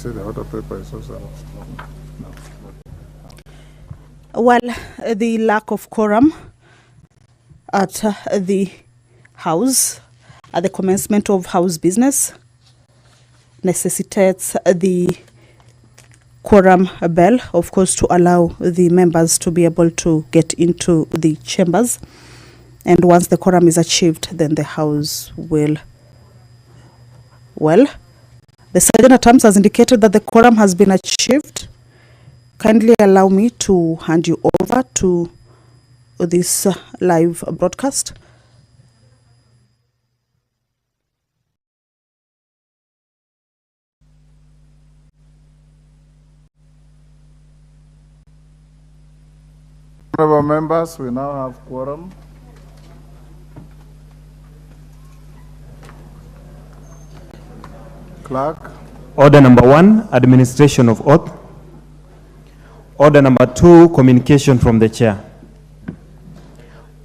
see the order paper is also. No. Well, the lack of quorum at the House at the commencement of House business necessitates the quorum bell, of course, to allow the members to be able to get into the chambers. And once the quorum is achieved, then the House will, well, the Sergeant at Arms has indicated that the quorum has been achieved. Kindly allow me to hand you over to this live broadcast. Honorable members, we now have quorum. Clerk. Order number 1, administration of oath. Order number 2, communication from the chair.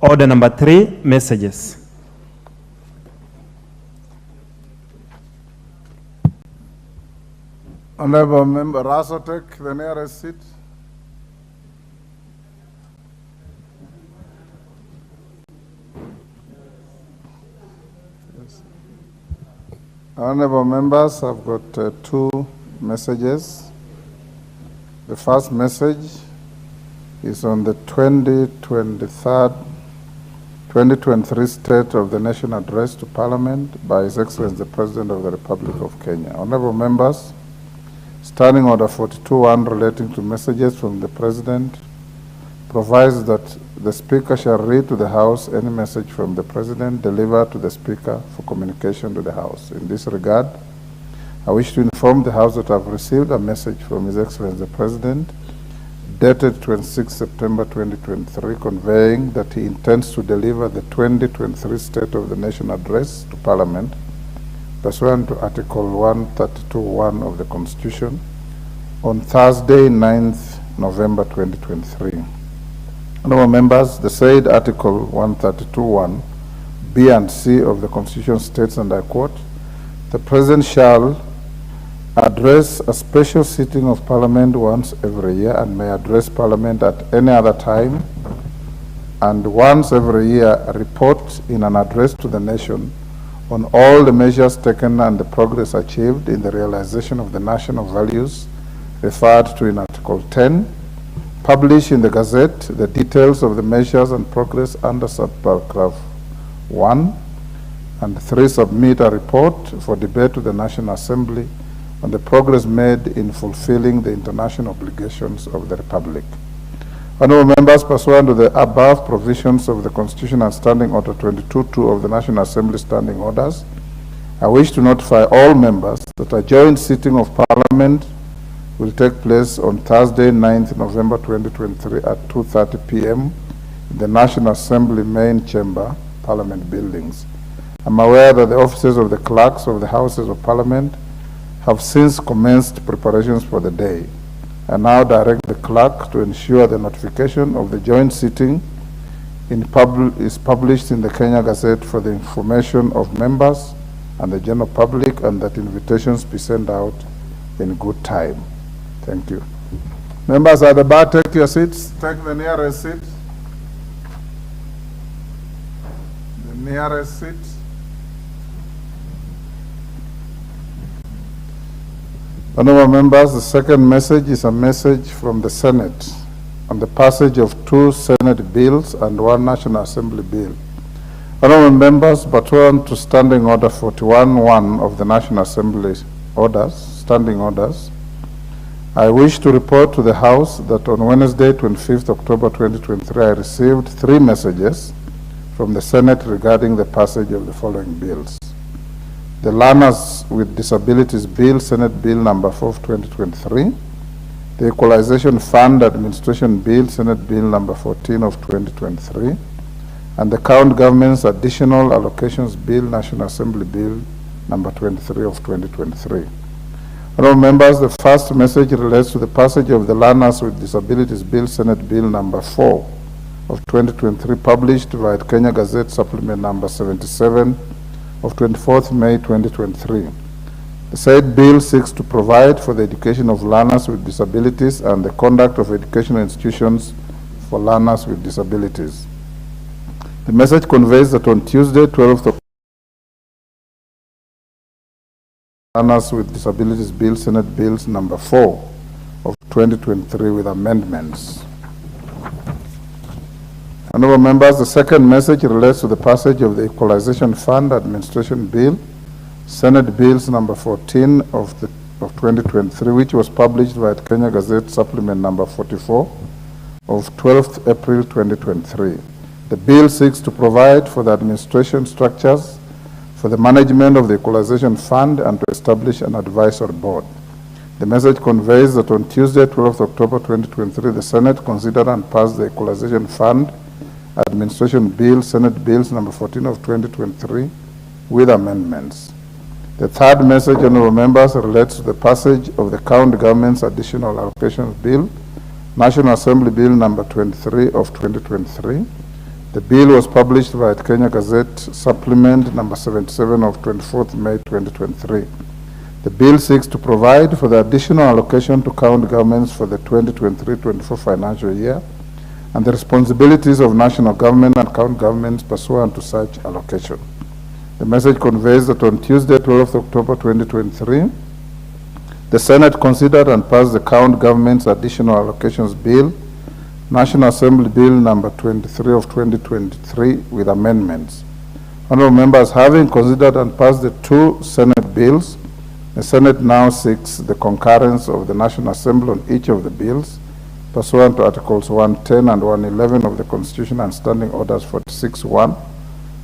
Order number 3, messages. Honorable Member Rasotek, the nearest seat. Honorable members, I've got 2 messages. The first message is on the 2023 State of the Nation Address to Parliament by His Excellency the President of the Republic of Kenya. Honorable members, Standing Order 42.1 relating to messages from the President provides that the Speaker shall read to the House any message from the President delivered to the Speaker for communication to the House. In this regard, I wish to inform the House that I have received a message from His Excellency the President dated 26 September 2023 conveying that he intends to deliver the 2023 State of the Nation Address to Parliament pursuant to Article 132.1 of the Constitution on Thursday, 9th November 2023. Honorable members, the said Article 132.1 B and C of the Constitution states, and I quote, "The President shall address a special sitting of Parliament once every year and may address Parliament at any other time, and once every year report in an address to the nation on all the measures taken and the progress achieved in the realization of the national values referred to in Article 10, publish in the Gazette the details of the measures and progress under subparagraph 1, and 3, submit a report for debate to the National Assembly on the progress made in fulfilling the international obligations of the Republic." Honorable members, pursuant to the above provisions of the Constitution and Standing Order 22.2 of the National Assembly Standing Orders, I wish to notify all members that a joint sitting of Parliament will take place on Thursday, 9th November 2023 at 2:30 p.m. in the National Assembly Main Chamber, Parliament Buildings. I'm aware that the offices of the clerks of the Houses of Parliament have since commenced preparations for the day. I now direct the clerk to ensure the notification of the joint sitting is published in the Kenya Gazette for the information of members and the general public, and that invitations be sent out in good time. Thank you. Members at the bar, take your seats. Take the nearest seat. The nearest seat. Honorable members, the second message is a message from the Senate on the passage of 2 Senate bills and 1 National Assembly bill. Honorable members, pursuant to Standing Order 41.1 of the National Assembly Standing Orders, I wish to report to the House that on Wednesday, 25th October 2023, I received 3 messages from the Senate regarding the passage of the following bills. The Learners with Disabilities Bill, Senate Bill number 4 of 2023, the Equalization Fund Administration Bill, Senate Bill number 14 of 2023, and the County Government's Additional Allocations Bill, National Assembly Bill number 23 of 2023. Honorable members, the first message relates to the passage of the Learners with Disabilities Bill, Senate Bill number 4 of 2023, published by the Kenya Gazette Supplement number 77 of 24th May 2023. The said bill seeks to provide for the education of learners with disabilities and the conduct of educational institutions for learners with disabilities. The message conveys that on Tuesday, 12th October, Learners with Disabilities Bill, Senate Bills number 4 of 2023 with amendments. Honorable members, the second message relates to the passage of the Equalization Fund Administration Bill, Senate Bills number 14 of 2023, which was published by Kenya Gazette Supplement number 44 of 12th April 2023. The bill seeks to provide for the administration structures for the management of the Equalization Fund and to establish an advisory board. The message conveys that on Tuesday, 12th October 2023, the Senate considered and passed the Equalization Fund Administration Bill, Senate Bills number 14 of 2023 with amendments. The third message, honorable members, relates to the passage of the County Government's Additional Allocations Bill, National Assembly Bill number 23 of 2023. The bill was published by Kenya Gazette Supplement number 77 of 24th May 2023. The bill seeks to provide for the additional allocation to county governments for the 2023-24 financial year and the responsibilities of national government and county governments pursuant to such allocation. The message conveys that on Tuesday, 12th October 2023, the Senate considered and passed the County Government's Additional Allocations Bill, National Assembly Bill number 23 of 2023 with amendments. Honorable members, having considered and passed the two Senate bills, the Senate now seeks the concurrence of the National Assembly on each of the bills, pursuant to Articles 110 and 111 of the Constitution and Standing Orders 46.1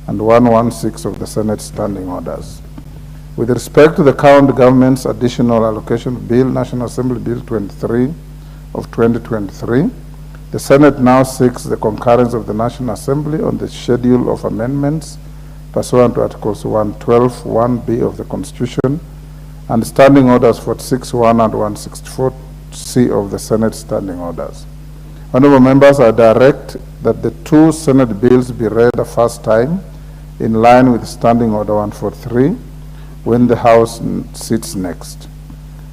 and 116 of the Senate Standing Orders. With respect to the County Government's Additional Allocation Bill, National Assembly Bill 23 of 2023, the Senate now seeks the concurrence of the National Assembly on the schedule of amendments pursuant to Articles 112, 1B of the Constitution and Standing Orders 46.1 and 164C of the Senate Standing Orders. Honorable members, I direct that the two Senate bills be read a first time in line with Standing Order 143 when the House sits next.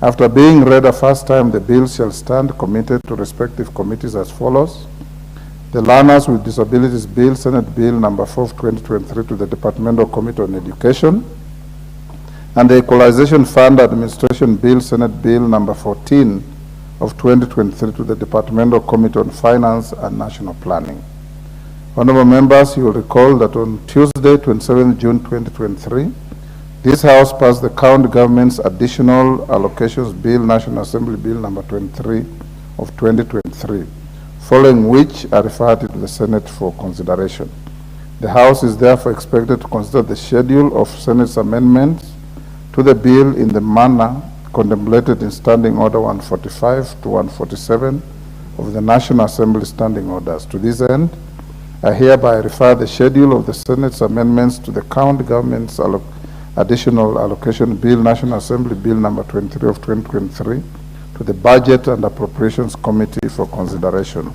After being read a first time, the bills shall stand committed to respective committees as follows. The Learners with Disabilities Bill, Senate Bill number 4 of 2023 to the Departmental Committee on Education, and the Equalization Fund Administration Bill, Senate Bill number 14 of 2023 to the Departmental Committee on Finance and National Planning. Honorable members, you will recall that on Tuesday, 27 June 2023, this House passed the County Government's Additional Allocations Bill, National Assembly Bill number 23 of 2023, following which I referred it to the Senate for consideration. The House is therefore expected to consider the schedule of Senate's amendments to the bill in the manner contemplated in Standing Order 145 to 147 of the National Assembly Standing Orders. To this end, I hereby refer the schedule of the Senate's amendments to the County Government's Additional Allocation Bill, National Assembly Bill number 23 of 2023 to the Budget and Appropriations Committee for consideration.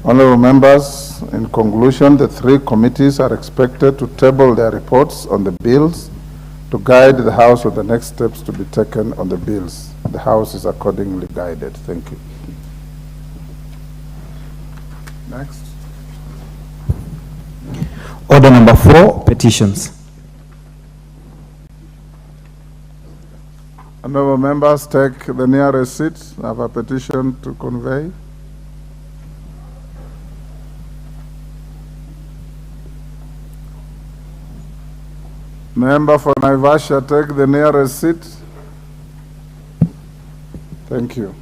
Honorable members, in conclusion, the three committees are expected to table their reports on the bills to guide the House on the next steps to be taken on the bills. The House is accordingly guided. Thank you. Next. Order number 4, petitions. Honorable members, take the nearest seat. I have a petition to convey. Member for Naivasha, take the nearest seat. Thank you.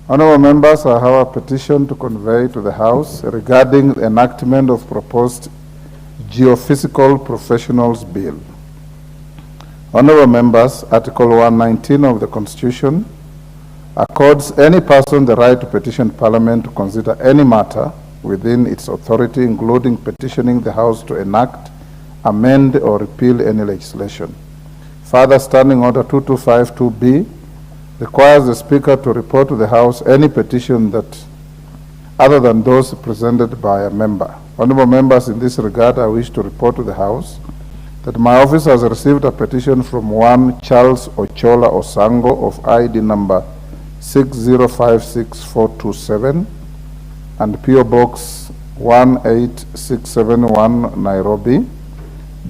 Honorable members, I have a petition to convey to the House regarding the enactment of proposed Geophysical Professionals Bill. Honorable members, Article 119 of the Constitution accords any person the right to petition Parliament to consider any matter within its authority, including petitioning the House to enact, amend, or repeal any legislation. Further, Standing Order 2252B requires the Speaker to report to the House any petition that, other than those presented by a member. Honorable members, in this regard, I wish to report to the House that my office has received a petition from one Charles Ochola Osango of ID number 6056427 and PO Box 18671 Nairobi,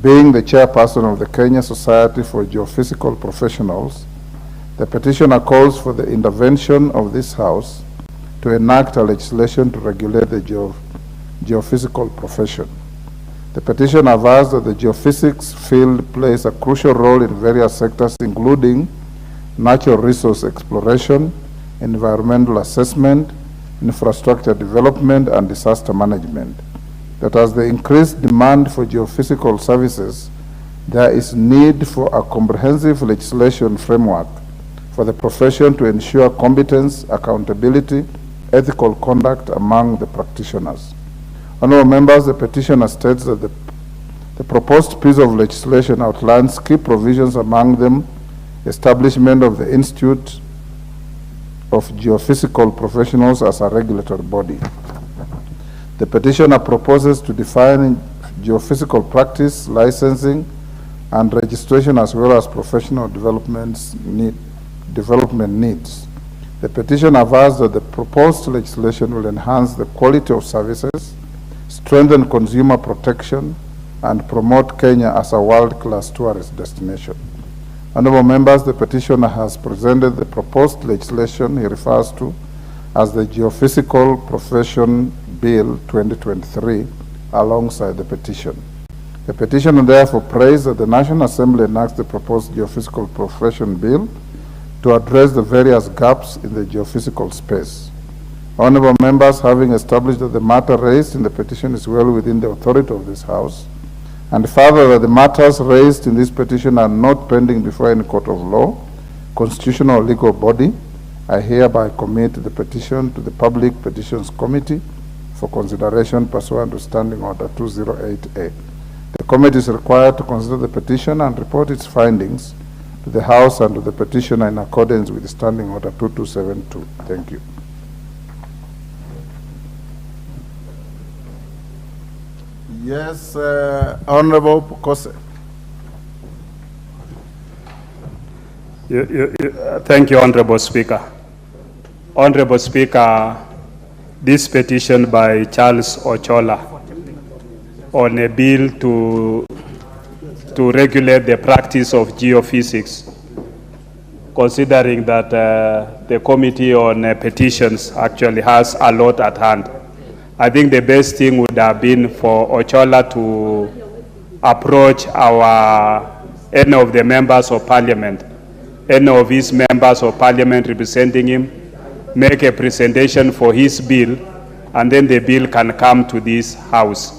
being the chairperson of the Kenya Society for Geophysical Professionals. The petitioner calls for the intervention of this House to enact a legislation to regulate the geophysical profession. The petition avers that the geophysics field plays a crucial role in various sectors, including natural resource exploration, environmental assessment, infrastructure development, and disaster management. That as the increased demand for geophysical services, there is need for a comprehensive legislation framework for the profession to ensure competence, accountability, ethical conduct among the practitioners. Honourable members, the petitioner states that the proposed piece of legislation outlines key provisions, among them establishment of the Institute of Geophysical Professionals as a regulatory body. The petitioner proposes to define geophysical practice, licensing, and registration, as well as professional development needs. The petition avers that the proposed legislation will enhance the quality of services, strengthen consumer protection, and promote Kenya as a world-class tourist destination. Honourable members, the petitioner has presented the proposed legislation he refers to as the Geophysical Profession Bill 2023 alongside the petition. The petitioner therefore prays that the National Assembly enacts the proposed Geophysical Profession Bill to address the various gaps in the geophysical space. Honourable members, having established that the matter raised in the petition is well within the authority of this House, and further that the matters raised in this petition are not pending before any court of law, constitutional or legal body, I hereby commit the petition to the Public Petitions Committee for consideration pursuant to Standing Order 208A. The committee is required to consider the petition and report its findings to the House and to the petitioner in accordance with Standing Order 2272. Thank you. Yes, Honorable Pukose. Thank you, Honorable Speaker. Honorable Speaker, this petition by Charles Ochola on a bill to regulate the practice of geophysics, considering that the Committee on Petitions actually has a lot at hand. I think the best thing would have been for Ochola to approach any of the members of parliament, any of his members of parliament representing him, make a presentation for his bill, and then the bill can come to this House.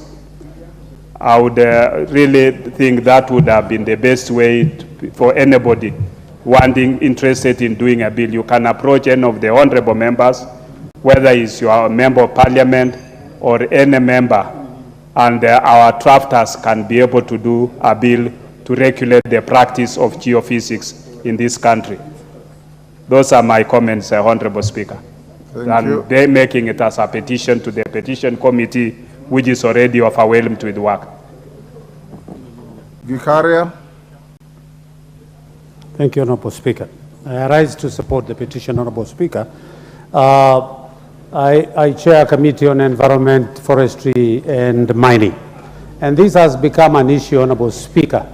I would really think that would have been the best way for anybody interested in doing a bill. You can approach any of the honorable members, whether it's your member of parliament or any member, and our drafters can be able to do a bill to regulate the practice of geophysics in this country. Those are my comments, Honorable Speaker. Thank you. They're making it as a petition to the petition committee, which is already overwhelmed with work. Gikaria. Thank you, Honorable Speaker. I rise to support the petition, Honorable Speaker. I chair a committee on environment, forestry, and mining. And this has become an issue, Honorable Speaker,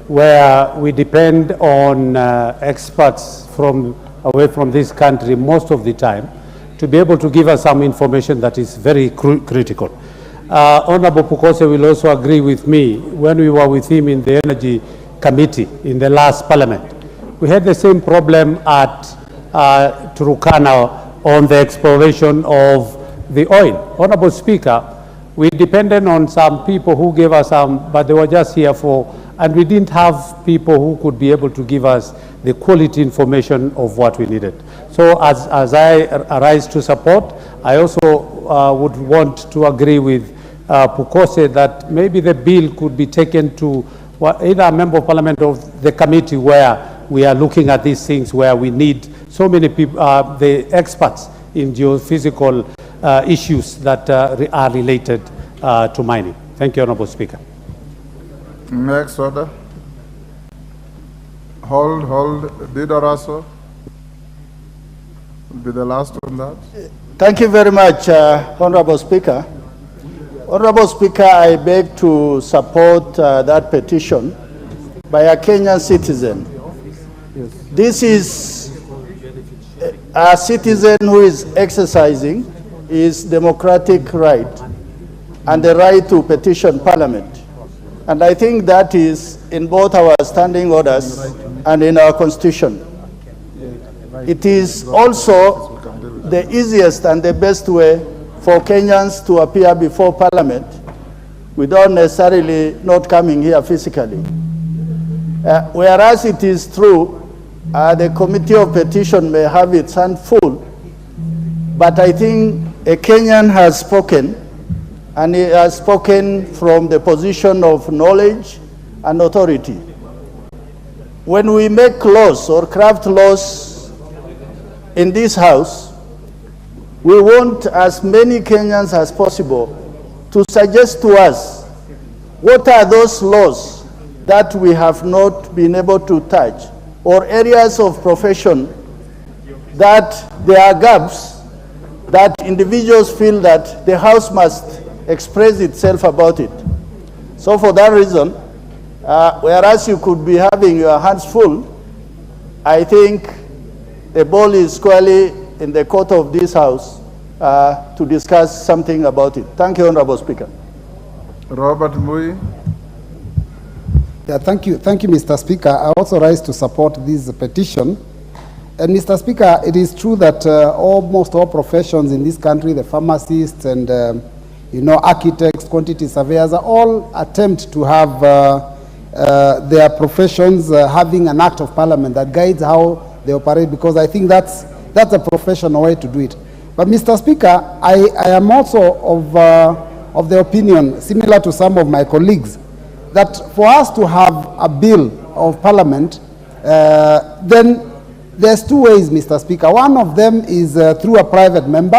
where we depend on experts away from this country most of the time to be able to give us some information that is very critical. Honorable Pukose will also agree with me. When we were with him in the Energy Committee in the last Parliament, we had the same problem at Turkana on the exploration of the oil. Honorable Speaker, we depended on some people who gave us some, but they were just here and we didn't have people who could be able to give us the quality information of what we needed. So as I arise to support, I also would want to agree with Pukose that maybe the bill could be taken to either a member of parliament or the committee where we are looking at these things, where we need so many people, the experts in geophysical issues that are related to mining. Thank you, Honorable Speaker. Next order. Hold. Didoraso will be the last on that. Thank you very much, Honorable Speaker. Honorable Speaker, I beg to support that petition by a Kenyan citizen. Yes. This is a citizen who is exercising his democratic right and the right to petition Parliament. And I think that is in both our standing orders and in our Constitution. It is also the easiest and the best way for Kenyans to appear before Parliament without necessarily not coming here physically. Whereas it is true, the Committee of Petition may have its hand full, but I think a Kenyan has spoken, and he has spoken from the position of knowledge and authority. When we make laws or craft laws in this House, we want as many Kenyans as possible to suggest to us what are those laws that we have not been able to touch, or areas of profession that there are gaps that individuals feel that the House must express itself about it. So for that reason, whereas you could be having your hands full, I think the ball is squarely in the court of this House to discuss something about it. Thank you, Honorable Speaker. Robert Mui. Yeah, thank you, Mr. Speaker. I also rise to support this petition. And Mr. Speaker, it is true that almost all professions in this country, the pharmacists and architects, quantity surveyors, are all attempt to have their professions having an act of Parliament that guides how they operate, because I think that's a professional way to do it. But Mr. Speaker, I am also of the opinion, similar to some of my colleagues, that for us to have a bill of Parliament, then there's two ways, Mr. Speaker. One of them is through a private member,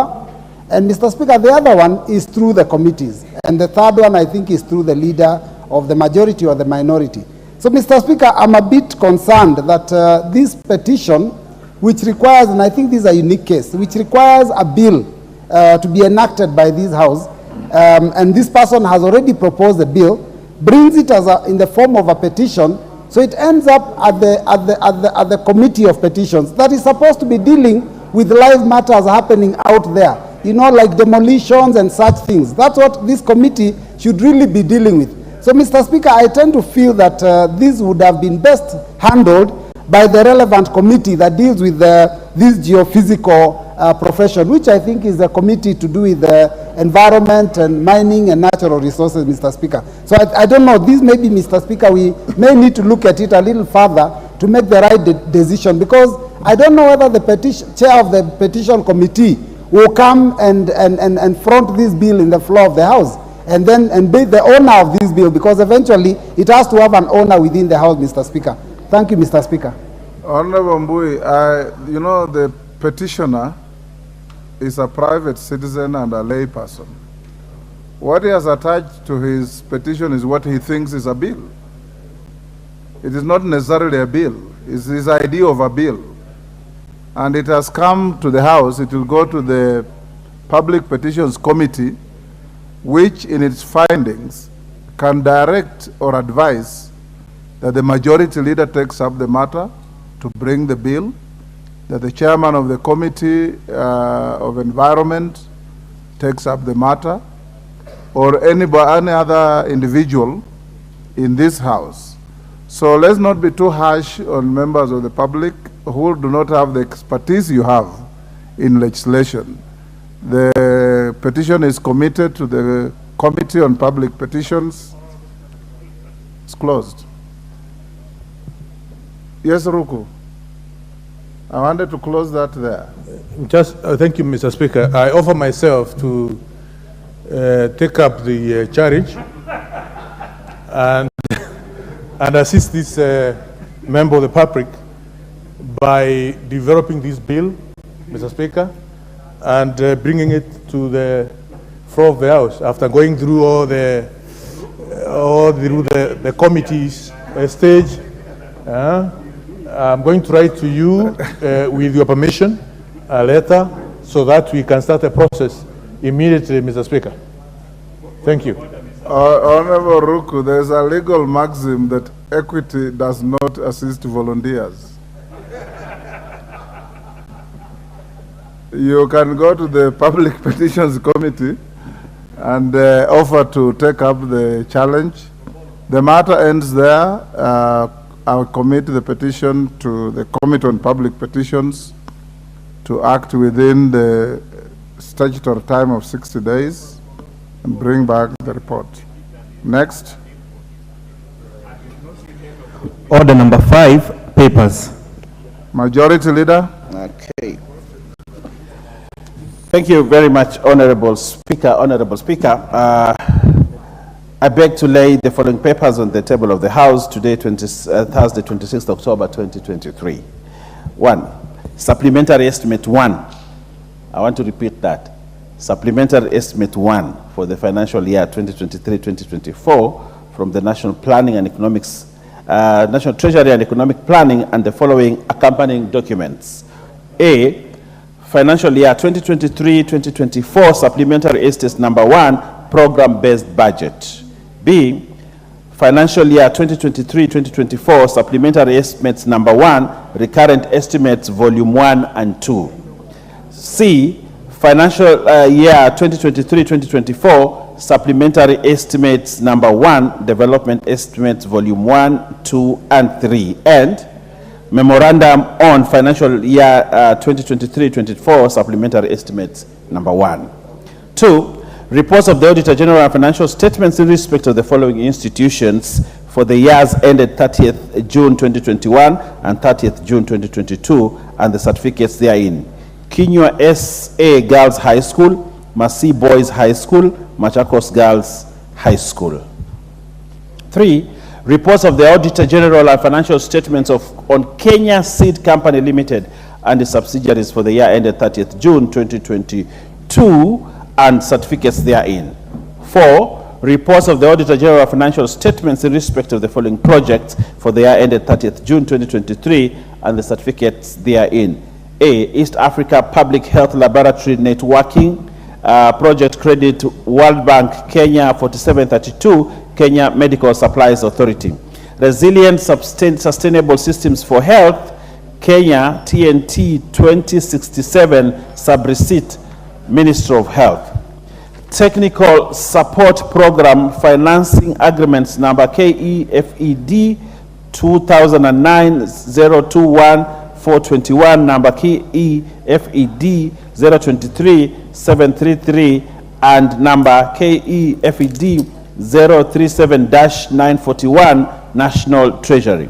and Mr. Speaker, the other one is through the committees. And the third one, I think, is through the leader of the majority or the minority. So, Mr. Speaker, I'm a bit concerned that this petition, which requires, and I think this is a unique case, which requires a bill to be enacted by this House, and this person has already proposed a bill, brings it as in the form of a petition, so it ends up at the Committee of Petitions that is supposed to be dealing with live matters happening out there, like demolitions and such things. That's what this committee should really be dealing with. So, Mr. Speaker, I tend to feel that this would have been best handled by the relevant committee that deals with this geophysical profession, which I think is a committee to do with the environment and mining and natural resources, Mr. Speaker. So I don't know, this may be, Mr. Speaker, we may need to look at it a little further to make the right decision, because I don't know whether the chair of the petition committee will come and front this bill in the floor of the House and be the owner of this bill, because eventually it has to have an owner within the House, Mr. Speaker. Thank you, Mr. Speaker. Honorable Mbui, the petitioner is a private citizen and a lay person. What he has attached to his petition is what he thinks is a bill. It is not necessarily a bill. It's his idea of a bill. And it has come to the House. It will go to the Public Petitions Committee, which in its findings can direct or advise that the majority leader takes up the matter to bring the bill, that the chairman of the Committee of Environment takes up the matter, or any other individual in this House. So let's not be too harsh on members of the public who do not have the expertise you have in legislation. The petition is committed to the Committee on Public Petitions. It's closed. Yes, Ruku. I wanted to close that there. Thank you, Mr. Speaker. I offer myself to take up the challenge and assist this member of the public by developing this bill, Mr. Speaker, and bringing it to the floor of the House after going through all the or through the committee's stage, I'm going to write to you, with your permission, a letter so that we can start the process immediately, Mr. Speaker. Thank you. Honorable Ruku, there's a legal maxim that equity does not assist volunteers. You can go to the Public Petitions Committee and offer to take up the challenge. The matter ends there. I'll commit the petition to the Committee on Public Petitions to act within the statutory time of 60 days and bring back the report. Next. Order number 5, papers. Majority Leader. Okay. Thank you very much, Honorable Speaker. Honorable Speaker, I beg to lay the following papers on the table of the House today, Thursday, 26th October 2023. 1. Supplementary Estimate 1. I want to repeat that. Supplementary Estimate 1 for the financial year 2023-2024 from the National Planning and Economics, National Treasury and Economic Planning, and the following accompanying documents. A. Financial year 2023-2024 Supplementary Estimates Number 1, Program-Based Budget. B. Financial year 2023-2024 Supplementary Estimates Number 1, Recurrent Estimates Volume 1 and 2. C. Financial year 2023-2024 Supplementary Estimates Number 1, Development Estimates Volume 1, 2, and 3. And Memorandum on Financial Year 2023-24 Supplementary Estimates Number 1. 2. Reports of the Auditor General and Financial Statements in respect of the following institutions for the years ended 30th June 2021 and 30th June 2022 and the certificates therein. Kinyua S.A. Girls High School, Masi Boys High School, Machakos Girls High School. 3. Reports of the Auditor General and Financial Statements on Kenya Seed Company Limited and its subsidiaries for the year ended 30th June 2022 and certificates therein. 4. Reports of the Auditor General and Financial Statements in respect of the following projects for the year ended 30th June 2023 and the certificates therein. A. East Africa Public Health Laboratory Networking Project Credit World Bank Kenya 4732 Kenya Medical Supplies Authority. Resilient Sustainable Systems for Health Kenya TNT 2067 Subreceipt Ministry of Health. Technical Support Program Financing Agreements Number KEFED 2009-021-421, Number KEFED 023-733, and Number KEFED 037-941, National Treasury.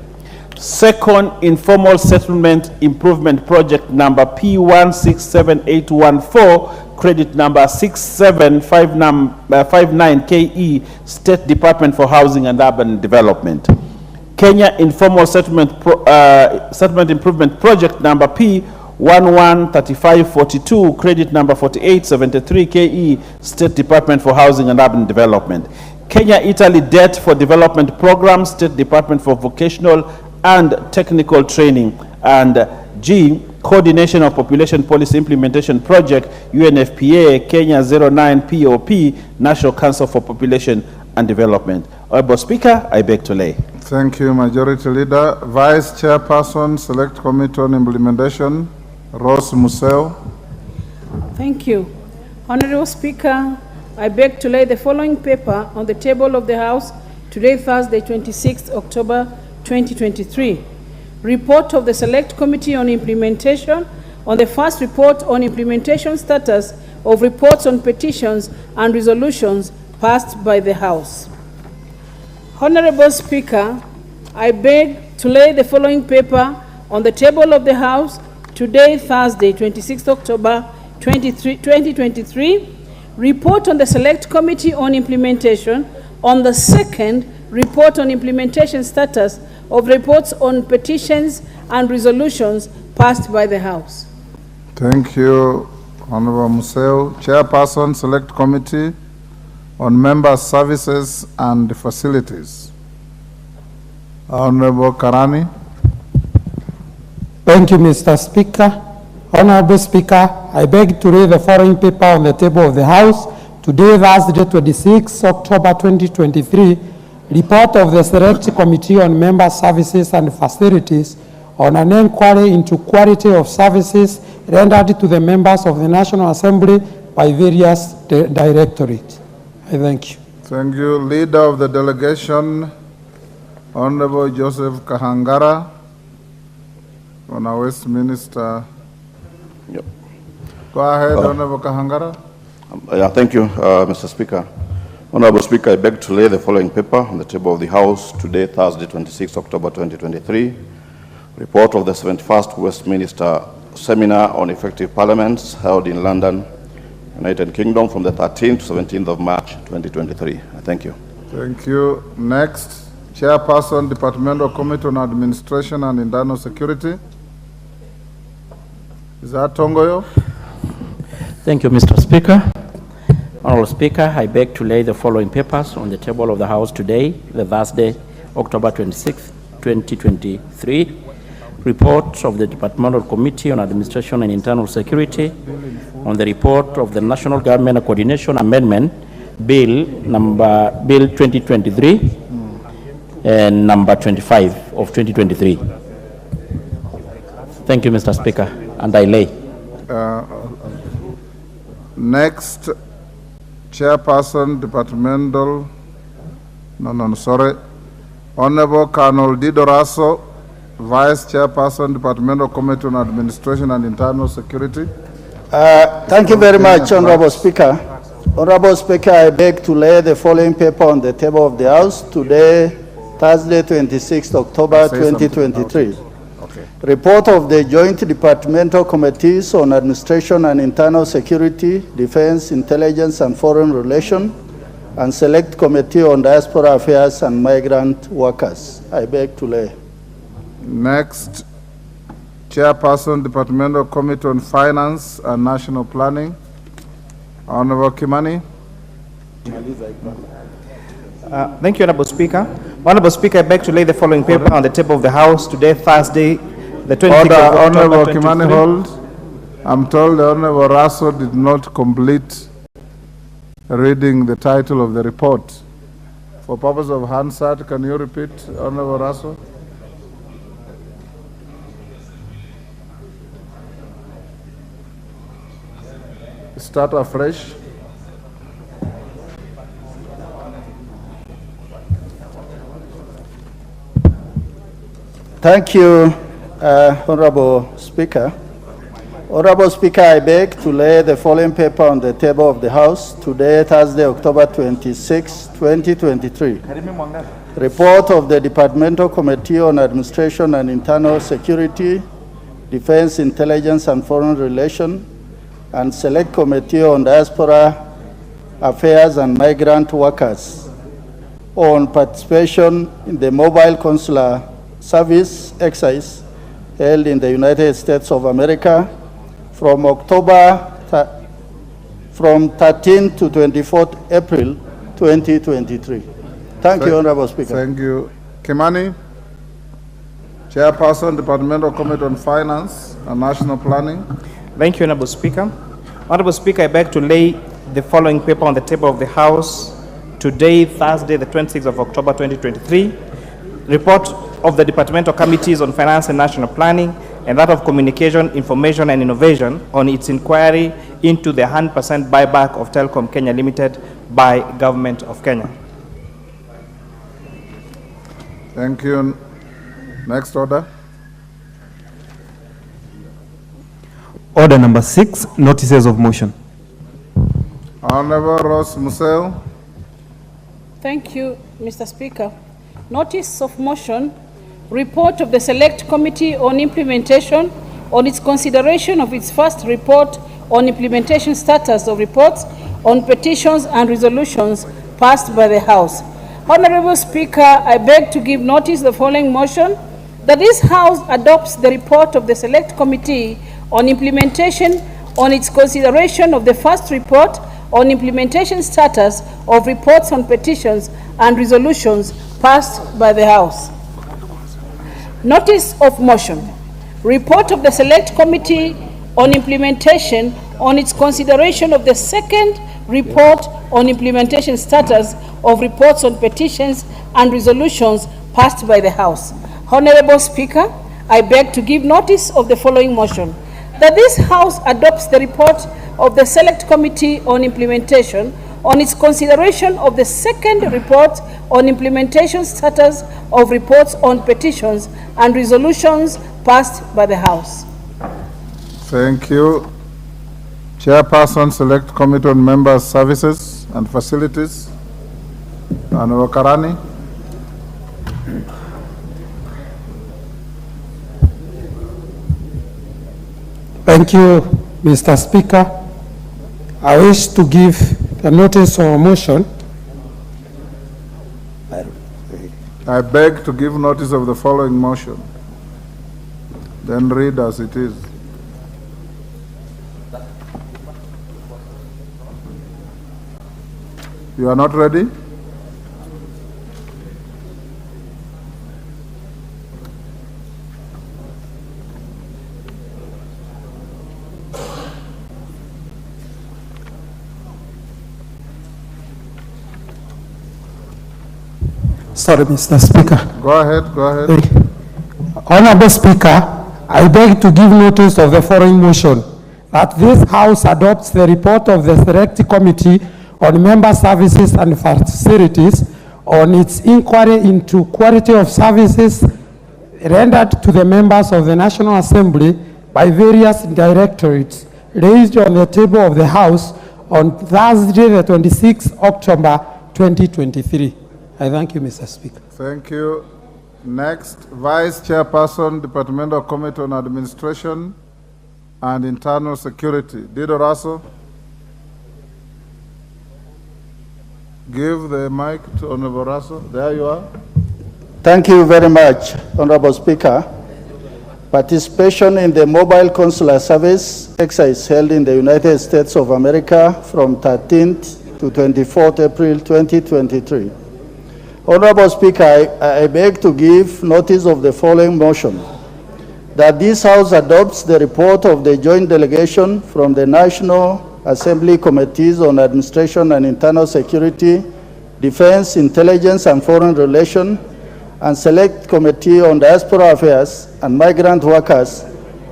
Second, Informal Settlement Improvement Project Number P167814, Credit Number 6759KE, State Department for Housing and Urban Development. Kenya Informal Settlement Improvement Project Number P113542, Credit Number 4873KE, State Department for Housing and Urban Development. Kenya Italy Debt for Development Program, State Department for Vocational and Technical Training. And G, Coordination of Population Policy Implementation Project, UNFPA, Kenya 09 POP, National Council for Population and Development. Honorable Speaker, I beg to lay. Thank you, Majority Leader. Vice Chairperson, Select Committee on Implementation, Rose Museo. Thank you. Honorable Speaker, I beg to lay the following paper on the table of the House today, Thursday, 26th October 2023. Report of the Select Committee on Implementation on the first report on implementation status of reports on petitions and resolutions passed by the House. Honorable Speaker, I beg to lay the following paper on the table of the House today, Thursday, 26th October 2023. Report on the Select Committee on Implementation on the second report on implementation status of reports on petitions and resolutions passed by the House. Thank you, Honorable Museo. Chairperson, Select Committee, on member services and facilities. Honorable Karani. Thank you, Mr. Speaker. Honorable Speaker, I beg to read the following paper on the table of the House. Today, Thursday, 26 October 2023, report of the Select Committee on Member Services and Facilities on an inquiry into quality of services rendered to the members of the National Assembly by various directorates. I thank you. Thank you. Leader of the delegation, Honorable Joseph Kahangara, on our Westminster. Yep. Go ahead, Honorable Kahangara. Thank you, Mr. Speaker. Honorable Speaker, I beg to lay the following paper on the table of the House today, Thursday, 26 October 2023. Report of the 71st Westminster Seminar on Effective Parliaments held in London, United Kingdom from the 13th to 17th of March 2023. Thank you. Thank you. Next, Chairperson, Departmental Committee on Administration and Internal Security. Is that Tongoyo? Thank you, Mr. Speaker. Honorable Speaker, I beg to lay the following papers on the table of the House today, the Thursday, October 26, 2023. Report of the Departmental Committee on Administration and Internal Security on the report of the National Government Coordination Amendment Bill, Bill 2023 and number 25 of 2023. Thank you, Mr. Speaker, and I lay. Next, Chairperson, Departmental, Honorable Colonel Didoraso, Vice Chairperson, Departmental Committee on Administration and Internal Security. Thank you very much, Honorable Speaker. Honorable Speaker, I beg to lay the following paper on the table of the House today, Thursday, 26 October 2023. Okay. Report of the Joint Departmental Committees on Administration and Internal Security, Defense, Intelligence and Foreign Relations, and Select Committee on Diaspora Affairs and Migrant Workers. I beg to lay. Next, Chairperson, Departmental Committee on Finance and National Planning, Honorable Kimani. Thank you, Honorable Speaker. Honorable Speaker, I beg to lay the following paper on the table of the House today, Thursday, the 26th of October. Honorable Kimani, hold. I'm told the Honorable Raso did not complete reading the title of the report. For purpose of Hansard, can you repeat, Honorable Raso? Start afresh. Thank you, Honorable Speaker. Honorable Speaker, I beg to lay the following paper on the table of the House today, Thursday, October 26, 2023. Report of the Departmental Committee on Administration and Internal Security, Defense, Intelligence and Foreign Relations, and Select Committee on Diaspora Affairs and Migrant Workers on participation in the Mobile Consular Service exercise held in the United States of America from 13 to 24 April 2023. Thank you, Honorable Speaker. Thank you. Kimani, Chairperson, Departmental Committee on Finance and National Planning. Thank you, Honorable Speaker. Honorable Speaker, I beg to lay the following paper on the table of the House today, Thursday, the 26th of October 2023. Report of the Departmental Committees on Finance and National Planning and that of Communication, Information and Innovation on its inquiry into the 100% buyback of Telecom Kenya Limited by Government of Kenya. Thank you. Next order. Order number 6, notices of motion. Honorable Rose Museo. Thank you, Mr. Speaker. Notice of motion, report of the Select Committee on Implementation on its consideration of its first report on implementation status of reports on petitions and resolutions passed by the House. Honorable Speaker, I beg to give notice the following motion, that this House adopts the report of the Select Committee on Implementation on its consideration of the first report on implementation status of reports on petitions and resolutions passed by the House. Notice of motion. Report of the Select Committee on Implementation on its consideration of the second report on implementation status of reports on petitions and resolutions passed by the House. Honorable Speaker, I beg to give notice of the following motion: that this House adopts the report of the Select Committee on Implementation on its consideration of the second report on implementation status of reports on petitions and resolutions passed by the House. Thank you. Chairperson, Select Committee on Members' Services and Facilities, Honorable Karani. Thank you, Mr. Speaker. I wish to give the notice of motion. I beg to give notice of the following motion. Then read as it is. You are not ready? Sorry, Mr. Speaker. Go ahead, go ahead. Honorable Speaker, I beg to give notice of the following motion: that this House adopts the report of the Select Committee on Member Services and Facilities on its inquiry into quality of services rendered to the members of the National Assembly by various directorates, raised on the table of the House on Thursday, the 26th October 2023. I thank you, Mr. Speaker. Thank you. Next, Vice Chairperson, Departmental Committee on Administration and Internal Security, Dido Raso. Give the mic to Honorable Raso. There you are. Thank you very much, Honorable Speaker. Participation in the mobile consular service exercise held in the United States of America from 13th to 24th April 2023. Honorable Speaker, I beg to give notice of the following motion: that this House adopts the report of the joint delegation from the National Assembly Committees on Administration and Internal Security, Defense, Intelligence and Foreign Relations, and Select Committee on Diaspora Affairs and Migrant Workers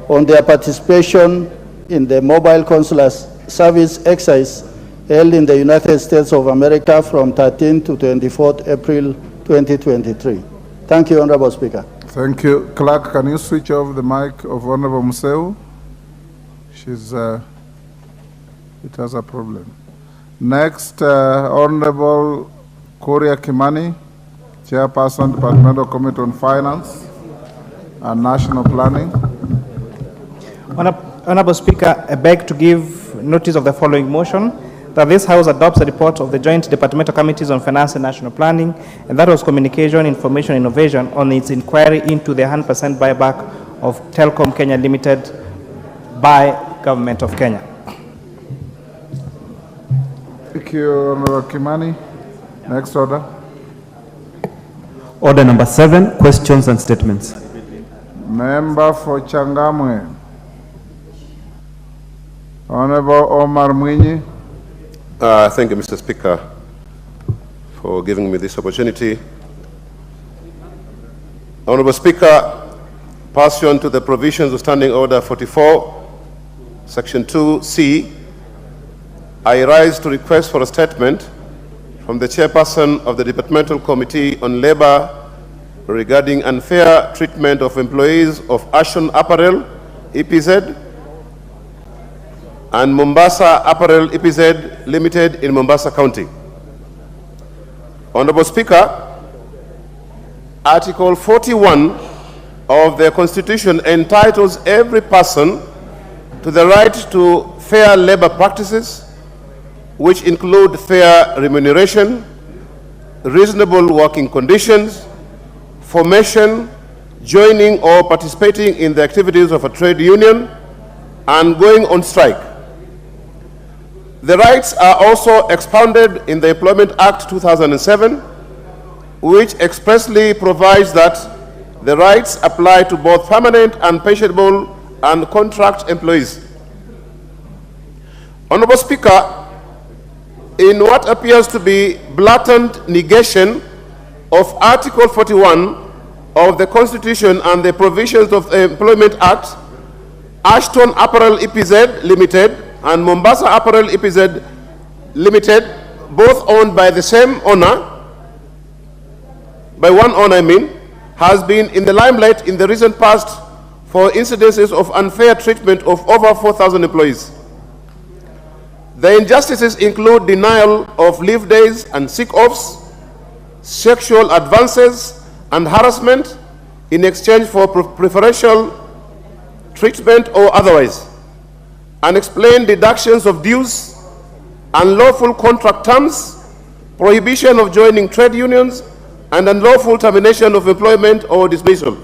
on their participation in the mobile consular service exercise held in the United States of America from 13 to 24th April 2023. Thank you, Honorable Speaker. Thank you. Clerk, can you switch off the mic of Honorable Museu? It has a problem. Next, Honorable Korea Kimani, Chairperson, Departmental Committee on Finance and National Planning. Honorable Speaker, I beg to give notice of the following motion: that this House adopts the report of the Joint Departmental Committees on Finance and National Planning, and that was Communication, Information, Innovation, on its inquiry into the 100% buyback of Telcom Kenya Limited by Government of Kenya. Thank you, Honorable Kimani. Next order. Order number 7, questions and statements. Member for Changamwe, Honorable Omar Mwinyi. Thank you, Mr. Speaker, for giving me this opportunity. Honorable Speaker, pursuant to the provisions of Standing Order 44, Section 2C, I rise to request for a statement from the Chairperson of the Departmental Committee on Labor regarding unfair treatment of employees of Ashon Apparel, EPZ, and Mombasa Apparel, EPZ Limited in Mombasa County. Honorable Speaker, Article 41 of the Constitution entitles every person to the right to fair labor practices, which include fair remuneration, reasonable working conditions, formation, joining or participating in the activities of a trade union, and going on strike. The rights are also expounded in the Employment Act 2007, which expressly provides that the rights apply to both permanent and pensionable and contract employees. Honorable Speaker, in what appears to be blatant negation of Article 41 of the Constitution and the provisions of the Employment Act, Ashton Apparel EPZ Limited and Mombasa Apparel EPZ Limited, both owned by the same owner, by one owner I mean, has been in the limelight in the recent past for incidences of unfair treatment of over 4,000 employees. The injustices include denial of leave days and sick-offs, sexual advances and harassment in exchange for preferential treatment or otherwise, unexplained deductions of dues, unlawful contract terms, prohibition of joining trade unions, and unlawful termination of employment or dismissal.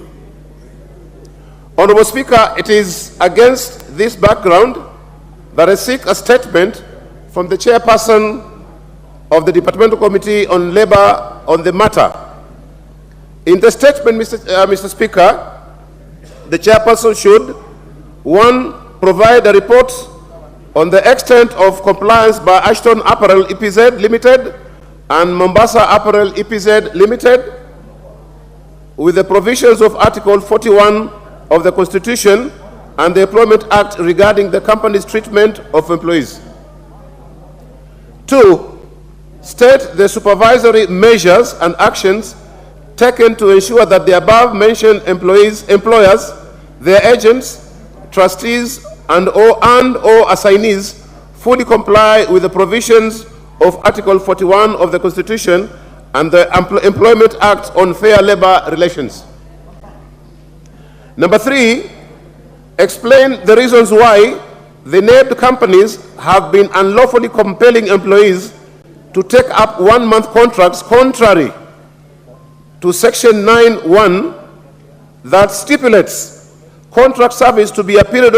Honorable Speaker, it is against this background that I seek a statement from the chairperson of the Departmental Committee on Labor on the matter. In the statement, Mr. Speaker, the chairperson should, 1, provide a report on the extent of compliance by Ashton Apparel EPZ Limited and Mombasa Apparel EPZ Limited with the provisions of Article 41 of the Constitution and the Employment Act regarding the company's treatment of employees. 2, state the supervisory measures and actions taken to ensure that the above-mentioned employers, their agents, trustees, and or assignees fully comply with the provisions of Article 41 of the Constitution and the Employment Act on Fair Labor Relations. Number 3, explain the reasons why the named companies have been unlawfully compelling employees to take up 1-month contracts contrary to Section 9(1) that stipulates contract service to be a period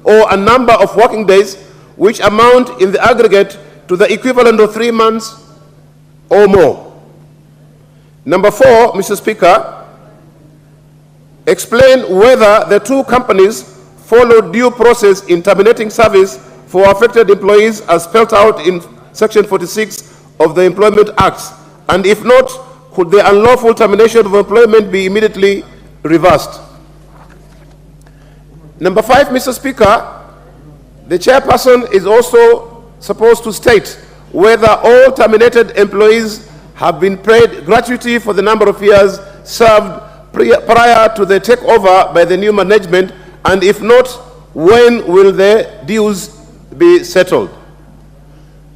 or a number of working days which amount in the aggregate to the equivalent of 3 months or more. Number 4, Mr. Speaker, explain whether the 2 companies followed due process in terminating service for affected employees as spelled out in Section 46 of the Employment Act, and if not, could the unlawful termination of employment be immediately reversed? Number 5, Mr. Speaker, the chairperson is also supposed to state whether all terminated employees have been paid gratuity for the number of years served prior to the takeover by the new management, and if not, when will the dues be settled?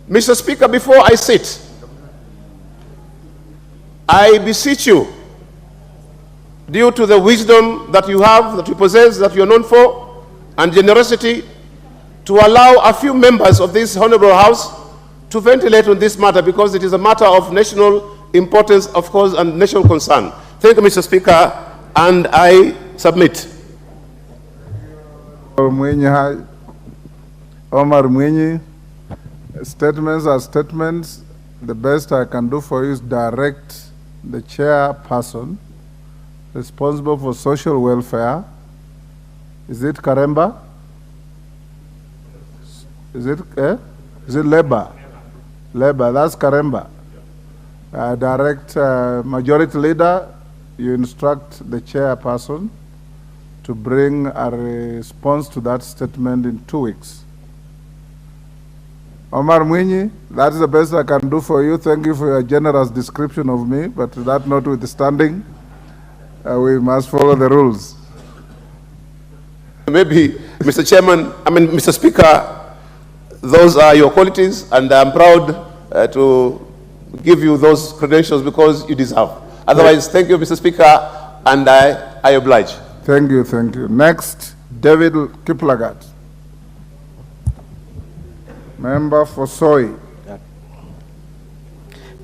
Mr. Speaker, before I sit, I beseech you, due to the wisdom that you have, that you possess, that you are known for, and generosity, to allow a few members of this honorable House to ventilate on this matter, because it is a matter of national importance, of course, and national concern. Thank you, Mr. Speaker, and I submit. Omar Mwinyi, statements are statements. The best I can do for you is direct the chairperson responsible for social welfare. Is it Karemba? Is it Labor? Labor, that's Karemba. Direct majority leader, you instruct the chairperson to bring a response to that statement in 2 weeks. Omar Mwinyi, that is the best I can do for you. Thank you for your generous description of me, but that notwithstanding, we must follow the rules. Maybe, Mr. Chairman, Mr. Speaker, those are your qualities, and I'm proud to give you those credentials because you deserve. Otherwise, thank you, Mr. Speaker, and I oblige. Thank you, thank you. Next, David Kiplagat. Member for Soy.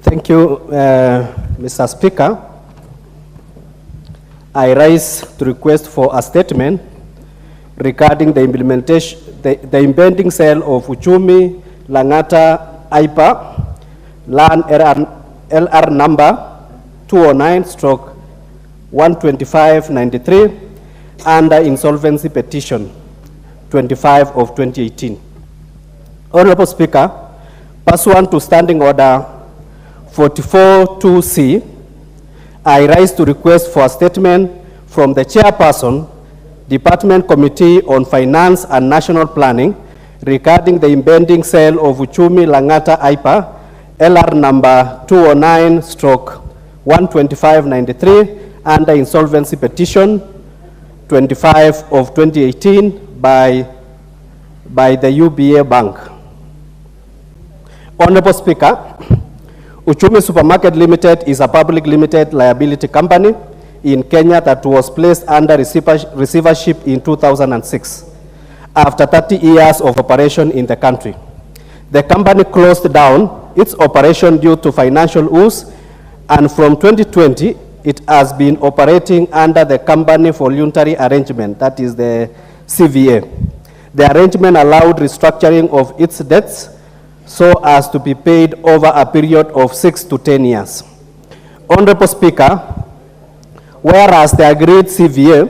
Thank you, Mr. Speaker. I rise to request for a statement regarding the implementation, the impending sale of Uchumi Langata IPA, land LR number 209/12593 under insolvency petition 25 of 2018. Honorable Speaker, pursuant to Standing Order 44-2C, I rise to request for a statement from the Chairperson, Department Committee on Finance and National Planning regarding the impending sale of Uchumi Langata IPA, LR number 209/12593 under insolvency petition 25 of 2018 by the UBA Bank. Honorable Speaker, Uchumi Supermarket Limited is a public limited liability company in Kenya that was placed under receivership in 2006 after 30 years of operation in the country. The company closed down its operation due to financial woes, and from 2020, it has been operating under the company voluntary arrangement, that is the CVA. The arrangement allowed restructuring of its debts so as to be paid over a period of 6 to 10 years. Honorable Speaker, whereas the agreed CVA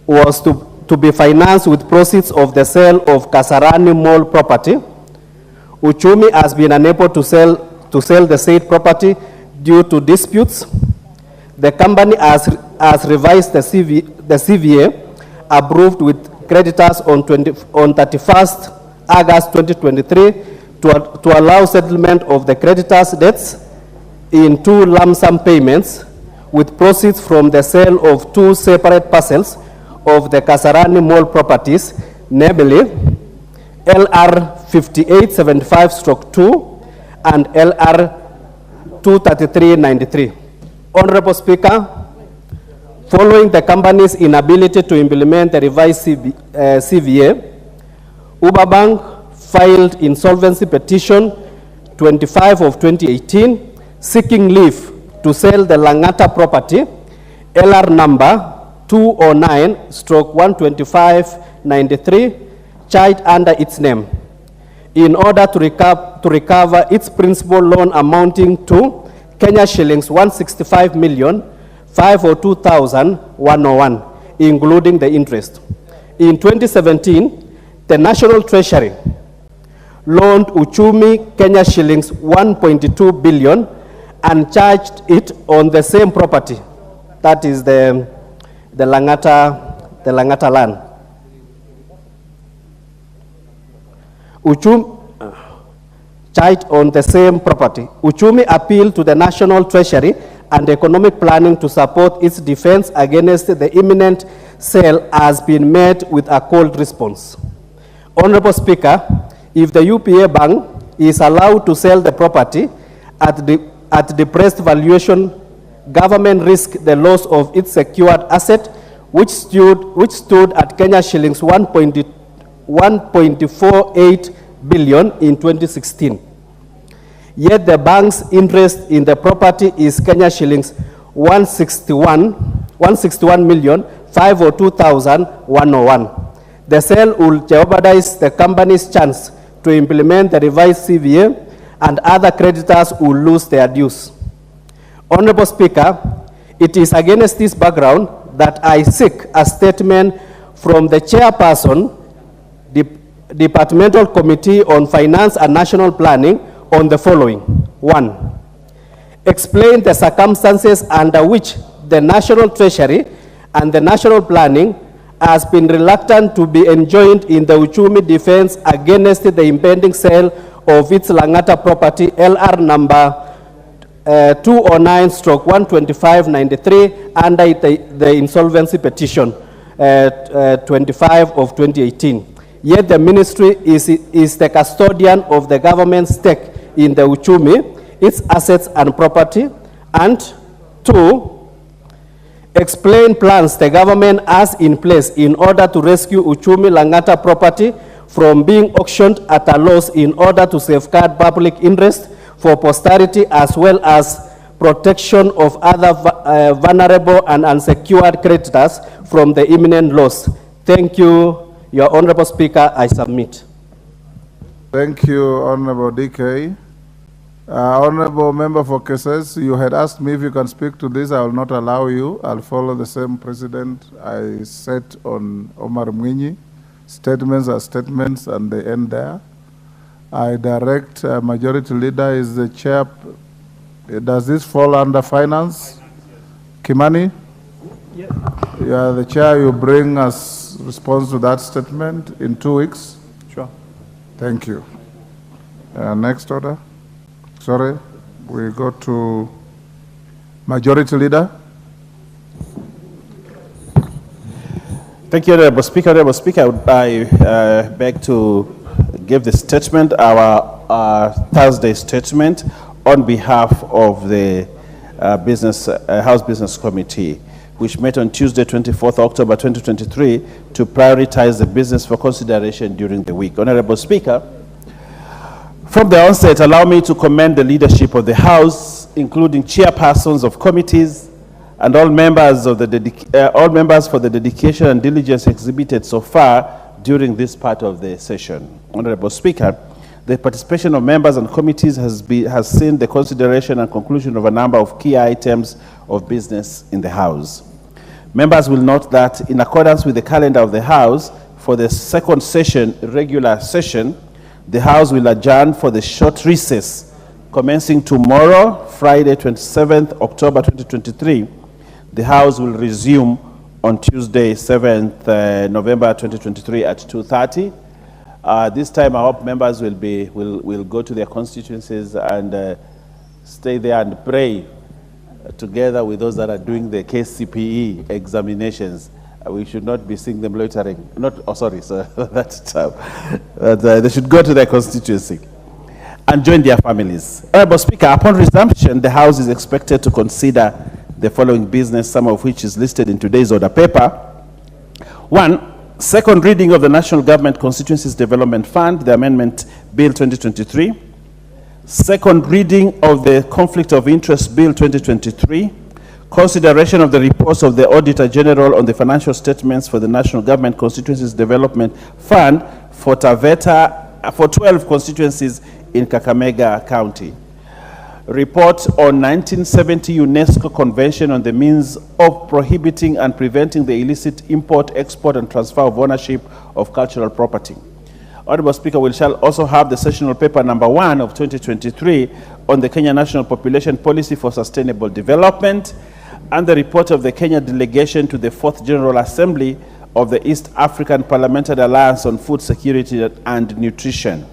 was to be financed with proceeds of the sale of Kasarani Mall property, Uchumi has been unable to sell the said property due to disputes. The company has revised the CVA approved with creditors on 31st August 2023 to allow settlement of the creditors' debts in 2 lump sum payments with proceeds from the sale of 2 separate parcels of the Kasarani Mall properties, namely LR 5875/2 and LR 23393. Honorable Speaker, following the company's inability to implement the revised CVA, Bank filed insolvency petition 25 of 2018 seeking leave to sell the Langata property, LR number 209/12593, charged under its name, in order to recover its principal loan amounting to Kenya shillings 165,502,101, including the interest. In 2017, the National Treasury loaned Uchumi Kenya shillings 1.2 billion and charged it on the same property, that is the Langata land. Charged on the same property. Uchumi appealed to the National Treasury and Economic Planning to support its defense against the imminent sale has been met with a cold response. Honorable Speaker, if the UPA Bank is allowed to sell the property at depressed valuation, government risks the loss of its secured asset, which stood at Kenya shillings 1.48 billion in 2016. Yet the bank's interest in the property is Kenya shillings 161,502,101. The sale will jeopardize the company's chance to implement the revised CVA, and other creditors will lose their dues. Honorable Speaker, it is against this background that I seek a statement from the Chairperson, Departmental Committee on Finance and National Planning on the following. 1. Explain the circumstances under which the National Treasury and the National Planning has been reluctant to be enjoined in the Uchumi defense against the impending sale of its Langata property, LR number 209/12593 under the insolvency petition 25 of 2018. Yet the ministry is the custodian of the government's stake in the Uchumi, its assets and property. And 2, explain plans the government has in place in order to rescue Uchumi Langata property from being auctioned at a loss in order to safeguard public interest for posterity, as well as protection of other vulnerable and unsecured creditors from the imminent loss. Thank you, Your Honorable Speaker. I submit. Thank you, Honorable DK. Honorable Member for Cases, you had asked me if you can speak to this. I will not allow you. I'll follow the same precedent I set on Omar Mwinyi. Statements are statements and they end there. I direct Majority Leader is the chair. Does this fall under finance? Kimani? Yes. You are the chair. You bring us response to that statement in 2 weeks. Sure. Thank you. Next order. Sorry, we go to Majority Leader. Thank you, Honorable Speaker. Honorable Speaker, I beg to give the statement, our Thursday statement, on behalf of the House Business Committee, which met on Tuesday, 24th October 2023, to prioritize the business for consideration during the week. Honorable Speaker, from the onset, allow me to commend the leadership of the House, including chairpersons of committees and all members for the dedication and diligence exhibited so far during this part of the session. Honorable Speaker, the participation of members and committees has seen the consideration and conclusion of a number of key items of business in the House. Members will note that in accordance with the calendar of the House, for the second regular session, the House will adjourn for the short recess commencing tomorrow, Friday, 27th October 2023. The House will resume on Tuesday, 7th November 2023 at 2:30. This time, I hope members will go to their constituencies and stay there and pray together with those that are doing the KCPE examinations. We should not be seeing them loitering. They should go to their constituency and join their families. Honorable Speaker, upon resumption, the House is expected to consider the following business, some of which is listed in today's order paper. 1, second reading of the National Government Constituencies Development Fund, the Amendment Bill 2023. Second reading of the Conflict of Interest Bill 2023. Consideration of the reports of the Auditor General on the financial statements for the National Government Constituencies Development Fund for Taveta, for 12 constituencies in Kakamega County. Report on 1970 UNESCO Convention on the means of prohibiting and preventing the illicit import, export, and transfer of ownership of cultural property. Honorable Speaker, we shall also have the sessional paper number 1 of 2023 on the Kenya National Population Policy for Sustainable Development, and the report of the Kenya delegation to the 4th General Assembly of the East African Parliamentary Alliance on Food Security and Nutrition.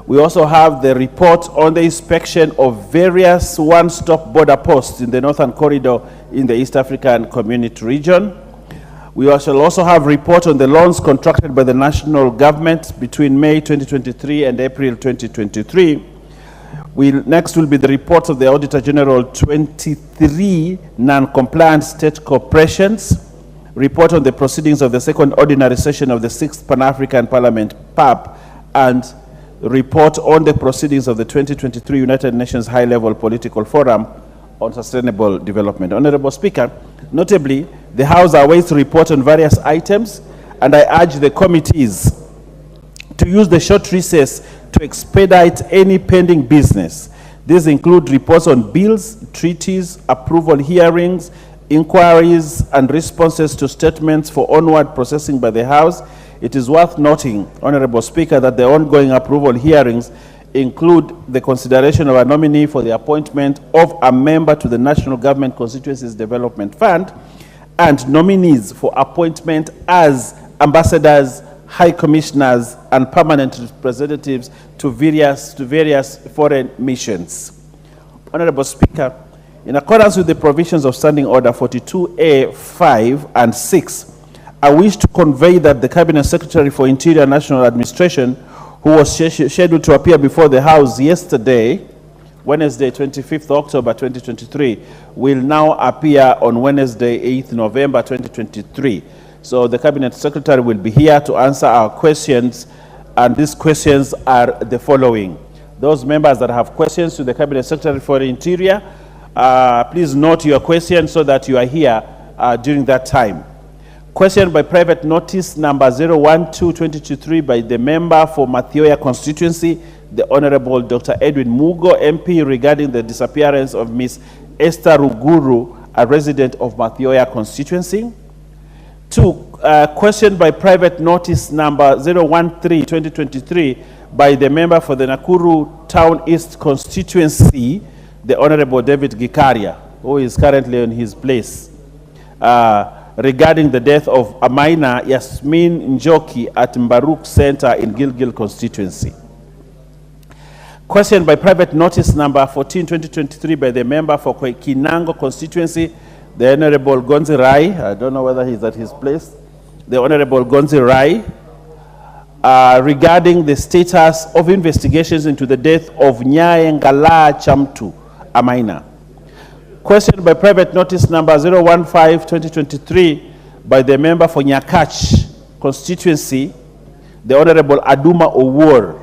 We also have the report on the inspection of various one-stop border posts in the Northern Corridor in the East African Community Region. We shall also have report on the loans contracted by the national government between May 2023 and April 2023. Next will be the reports of the Auditor General 23 non-compliant state corporations, report on the proceedings of the second ordinary session of the 6th Pan-African Parliament, PAP, and report on the proceedings of the 2023 United Nations High-Level Political Forum on Sustainable Development. Honorable Speaker, notably, the House awaits to report on various items, and I urge the committees to use the short recess to expedite any pending business. These include reports on bills, treaties, approval hearings, inquiries, and responses to statements for onward processing by the House. It is worth noting, Honorable Speaker, that the ongoing approval hearings include the consideration of a nominee for the appointment of a member to the National Government Constituencies Development Fund and nominees for appointment as ambassadors, high commissioners, and permanent representatives to various foreign missions. Honorable Speaker, in accordance with the provisions of Standing Order 42A, 5, and 6, I wish to convey that the Cabinet Secretary for Interior and National Administration, who was scheduled to appear before the House yesterday, Wednesday, 25th October 2023, will now appear on Wednesday, 8th November 2023. So the Cabinet Secretary will be here to answer our questions, and these questions are the following. Those members that have questions to the Cabinet Secretary for the Interior, please note your questions so that you are here during that time. Question by private notice number 012-2023 by the member for Mathioya constituency, the Honorable Dr. Edwin Mugo, MP, regarding the disappearance of Miss Esther Ruguru, a resident of Mathioya constituency. 2. Question by private notice number 013-2023 by the member for the Nakuru Town East constituency, the Honorable David Gikaria, who is currently in his place, regarding the death of Amaina Yasmin Njoki at Mbaruk Center in Gilgil constituency. Question by private notice number 14-2023 by the member for Kinango constituency, the Honorable Gonzi Rai. I don't know whether he's at his place. The Honorable Gonzi Rai, regarding the status of investigations into the death of Nyaengala Chamtu Amaina. Question by private notice number 015-2023 by the member for Nyakach constituency, the Honorable Aduma Owor,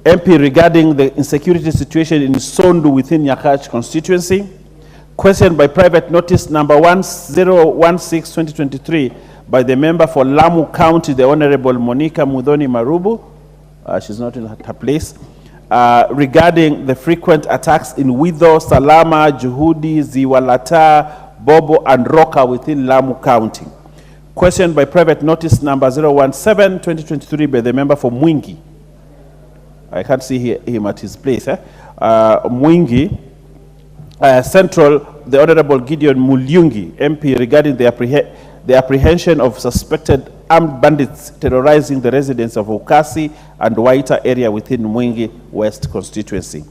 MP, regarding the insecurity situation in Sondu within Nyakach constituency. Question by private notice number 1016-2023 by the member for Lamu County, the Honorable Monica Mudhoni Marubu. She's not in her place. Regarding the frequent attacks in Widho, Salama, Juhudi, Ziwalata, Bobo, and Roka within Lamu County. Question by private notice number 017-2023 by the member for Mwingi. I can't see him at his place. Mwingi Central, the Honorable Gideon Mulyungi, MP, regarding the apprehension of suspected armed bandits terrorizing the residents of Okasi and Waita area within Mwingi West constituency.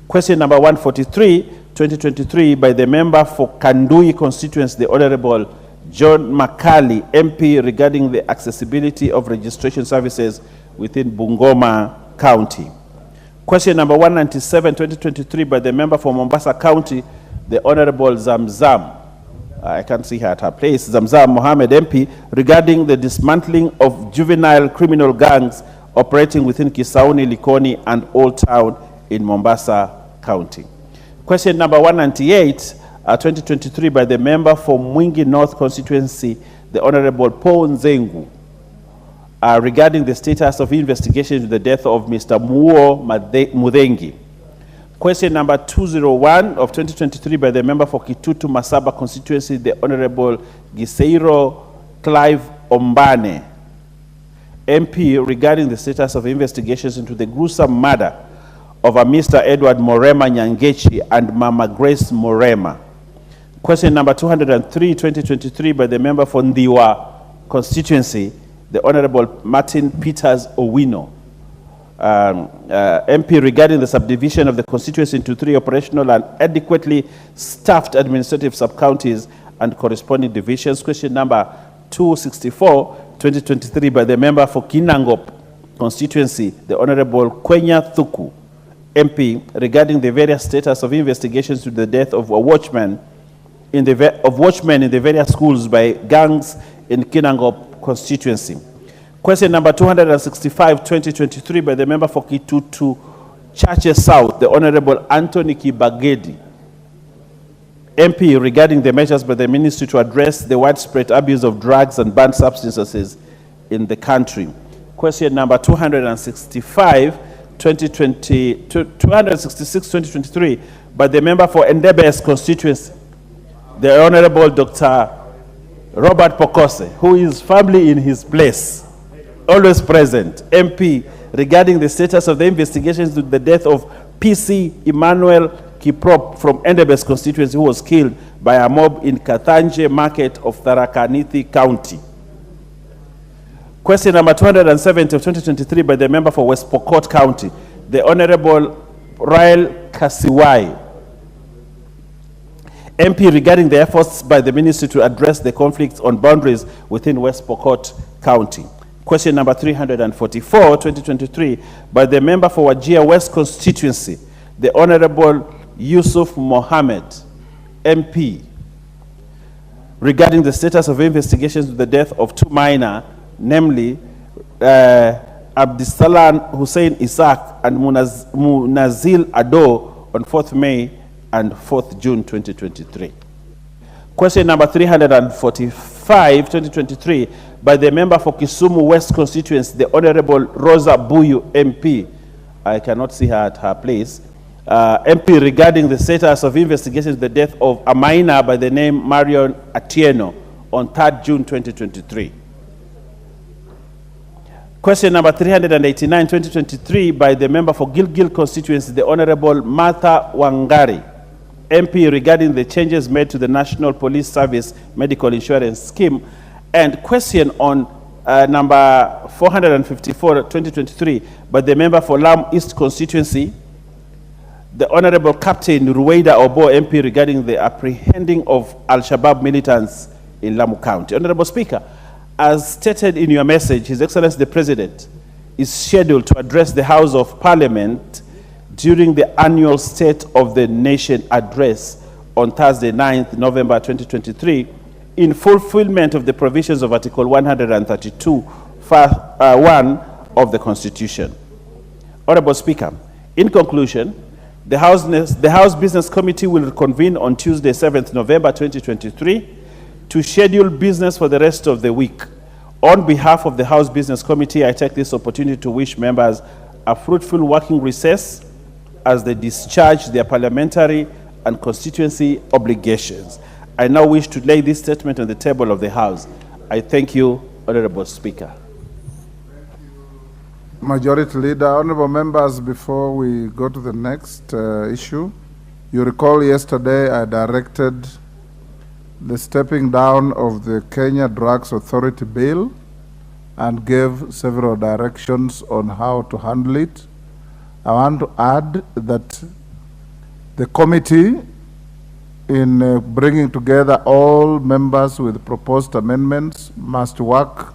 Question number 143-2023 by the member for Kandui constituency, the Honorable John Makali, MP, regarding the accessibility of registration services within Bungoma County. Question number 197-2023 by the member for Mombasa County, the Honorable Zamzam. I can't see her at her place. Zamzam Mohammed, MP, regarding the dismantling of juvenile criminal gangs operating within Kisauni, Likoni, and Old Town in Mombasa County. Question number 198-2023 by the member for Mwingi North constituency, the Honorable Paul Nzengu, regarding the status of investigation into the death of Mr. Muo Mudhengi. Question number 201-2023 by the member for Kitutu Masaba constituency, the Honorable Giseiro Clive Ombane, MP, regarding the status of investigations into the gruesome murder of a Mr. Edward Morema Nyangechi and Mama Grace Morema. Question number 203-2023 by the member for Ndiwa constituency, the Honorable Martin Peters Owino, MP, regarding the subdivision of the constituency into 3 operational and adequately staffed administrative sub-counties and corresponding divisions. Question number 264-2023 by the member for Kinangop constituency, the Honorable Kwenya Thuku, MP, regarding the various status of investigations to the death of watchmen in the various schools by gangs in Kinangop constituency. Question number 265-2023 by the member for Kitutu Churches South, the Honorable Anthony Kibagedi, MP, regarding the measures by the ministry to address the widespread abuse of drugs and banned substances in the country. Question number 266-2023 by the member for Endebes constituency, the Honorable Dr. Robert Pokose, who is firmly in his place, always present, MP, regarding the status of the investigations to the death of PC Emmanuel Kiprop from Endebes constituency, who was killed by a mob in Kathanje Market of Tharaka-Nithi County. Question number 270-2023 by the member for West Pokot County, the Honorable Rael Kasiwai, MP, regarding the efforts by the ministry to address the conflicts on boundaries within West Pokot County. Question number 344-2023 by the member for Wajir West constituency, the Honorable Yusuf Mohammed, MP, regarding the status of investigations to the death of 2 minors, namely Abdisalan Hussein Isaac and Munazil Ado on 4th May and 4th June 2023. Question number 345 5, 2023, by the member for Kisumu West constituency, the Honorable Rosa Buyu, MP. I cannot see her at her place. MP regarding the status of investigation into the death of a minor by the name Marion Atieno on 3rd June 2023. Question number 389, 2023, by the member for Gilgil constituency, the Honorable Martha Wangari, MP, regarding the changes made to the National Police Service Medical Insurance Scheme. And question on number 454, 2023, by the member for Lamu East constituency, the Honorable Captain Ruweida Obo, MP, regarding the apprehending of Al-Shabaab militants in Lamu County. Honorable Speaker, as stated in your message, His Excellency the President is scheduled to address the House of Parliament during the annual State of the Nation address on Thursday, 9th November 2023, in fulfillment of the provisions of Article 132, 1 of the Constitution. Honorable Speaker, in conclusion, the House Business Committee will reconvene on Tuesday, 7th November 2023, to schedule business for the rest of the week. On behalf of the House Business Committee, I take this opportunity to wish members a fruitful working recess as they discharge their parliamentary and constituency obligations. I now wish to lay this statement on the table of the House. I thank you, Honorable Speaker. Majority Leader, honorable members, before we go to the next issue, you recall yesterday I directed the stepping down of the Kenya Drugs Authority Bill and gave several directions on how to handle it. I want to add that the committee, in bringing together all members with proposed amendments, must work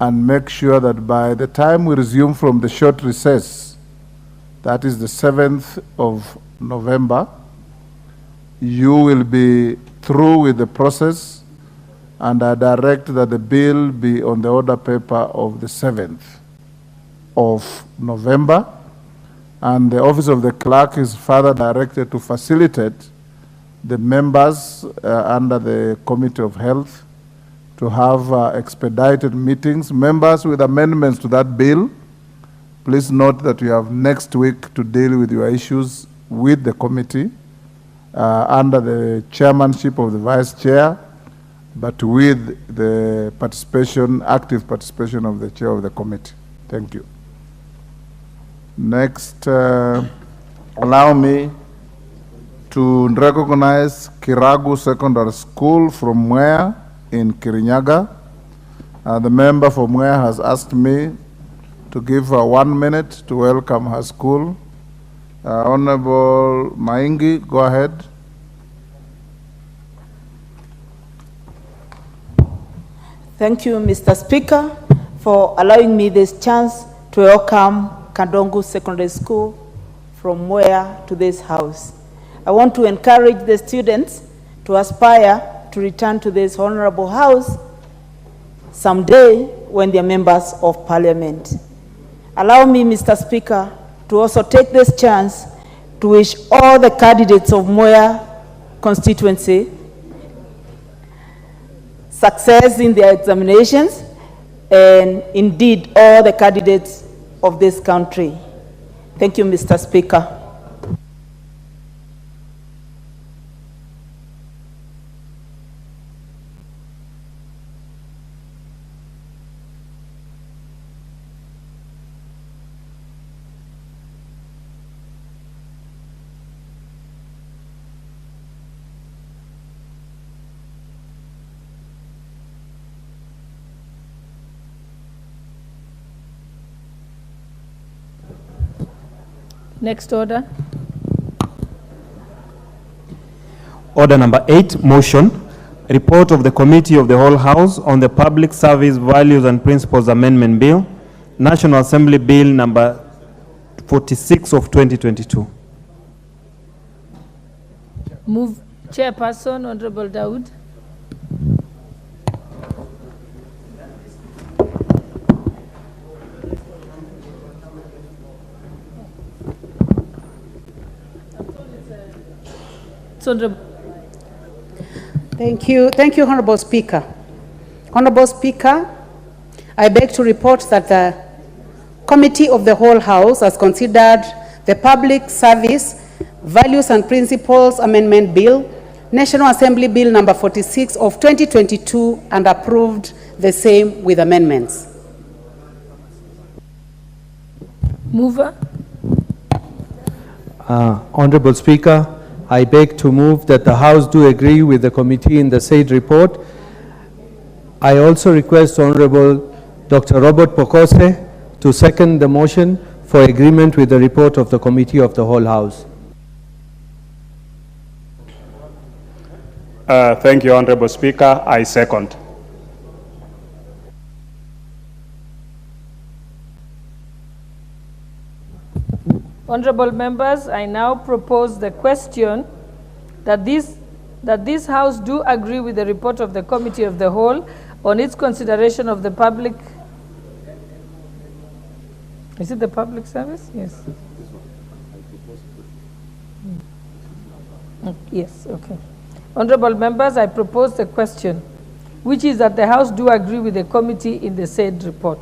and make sure that by the time we resume from the short recess, that is the 7th of November, you will be through with the process, and I direct that the bill be on the order paper of the 7th of November, and the office of the clerk is further directed to facilitate the members under the Committee of Health to have expedited meetings. Members with amendments to that bill, please note that you have next week to deal with your issues with the committee under the chairmanship of the vice chair, but with the participation, active participation of the chair of the committee. Thank you. Next, allow me to recognize Kiragu Secondary School from Mwea in Kirinyaga. The member from Mwea has asked me to give her 1 minute to welcome her school. Honorable Maingi, go ahead. Thank you, Mr. Speaker, for allowing me this chance to welcome Kandongu Secondary School from Mwea to this house. I want to encourage the students to aspire to return to this honorable house someday when they are members of parliament. Allow me, Mr. Speaker, to also take this chance to wish all the candidates of Mwea constituency success in their examinations, and indeed all the candidates of this country. Thank you, Mr. Speaker. Next order. Order number 8, motion. Report of the Committee of the Whole House on the Public Service Values and Principles Amendment Bill, National Assembly Bill number 46 of 2022. Move Chairperson, Honorable Daud. Thank you, Honorable Speaker. Honorable Speaker, I beg to report that the Committee of the Whole House has considered the Public Service Values and Principles Amendment Bill, National Assembly Bill number 46 of 2022 and approved the same with amendments. Mover. Honorable Speaker, I beg to move that the House do agree with the committee in the said report. I also request Honorable Dr. Robert Pokose to second the motion for agreement with the report of the Committee of the Whole House. Thank you, Honorable Speaker. I second. Honorable members, I now propose the question that this House do agree with the report of the Committee of the Whole on its consideration of the public. Is it the public service? Yes. Yes, okay. Honorable members, I propose the question, which is that the House do agree with the committee in the said report.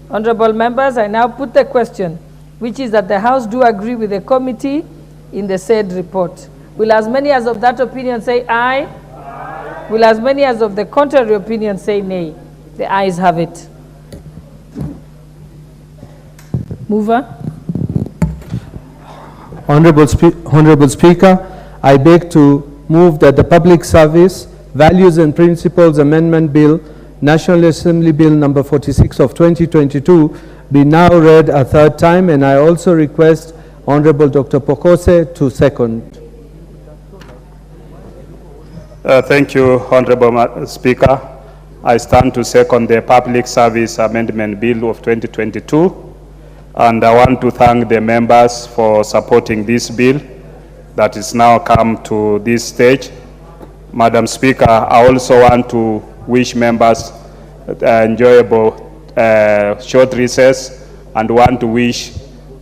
Honorable members, I now put the question, which is that the House do agree with the committee in the said report. Will as many as of that opinion say aye? Aye. Will as many as of the contrary opinion say nay? The ayes have it. Mover. Honorable Speaker, I beg to move that the Public Service Values and Principles Amendment Bill, National Assembly Bill number 46 of 2022, be now read a third time, and I also request Honorable Dr. Pokose to second. Thank you, Honorable Speaker. I stand to second the Public Service Amendment Bill of 2022. And I want to thank the members for supporting this bill that is now come to this stage. Madam Speaker, I also want to wish members enjoyable short recess and want to wish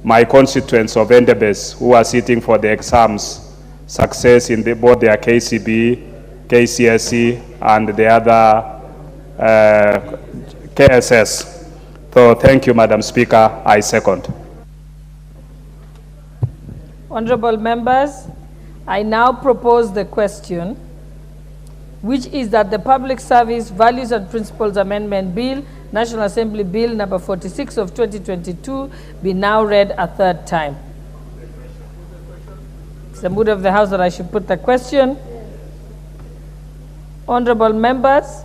my constituents of Endebess who are sitting for the exams success in both their KCB, KCSE, and the other KSS. So thank you, Madam Speaker. I second. Honorable members, I now propose the question, which is that the Public Service Values and Principles Amendment Bill, National Assembly Bill number 46 of 2022, be now read a third time. It's the mood of the House that I should put the question. Honorable members,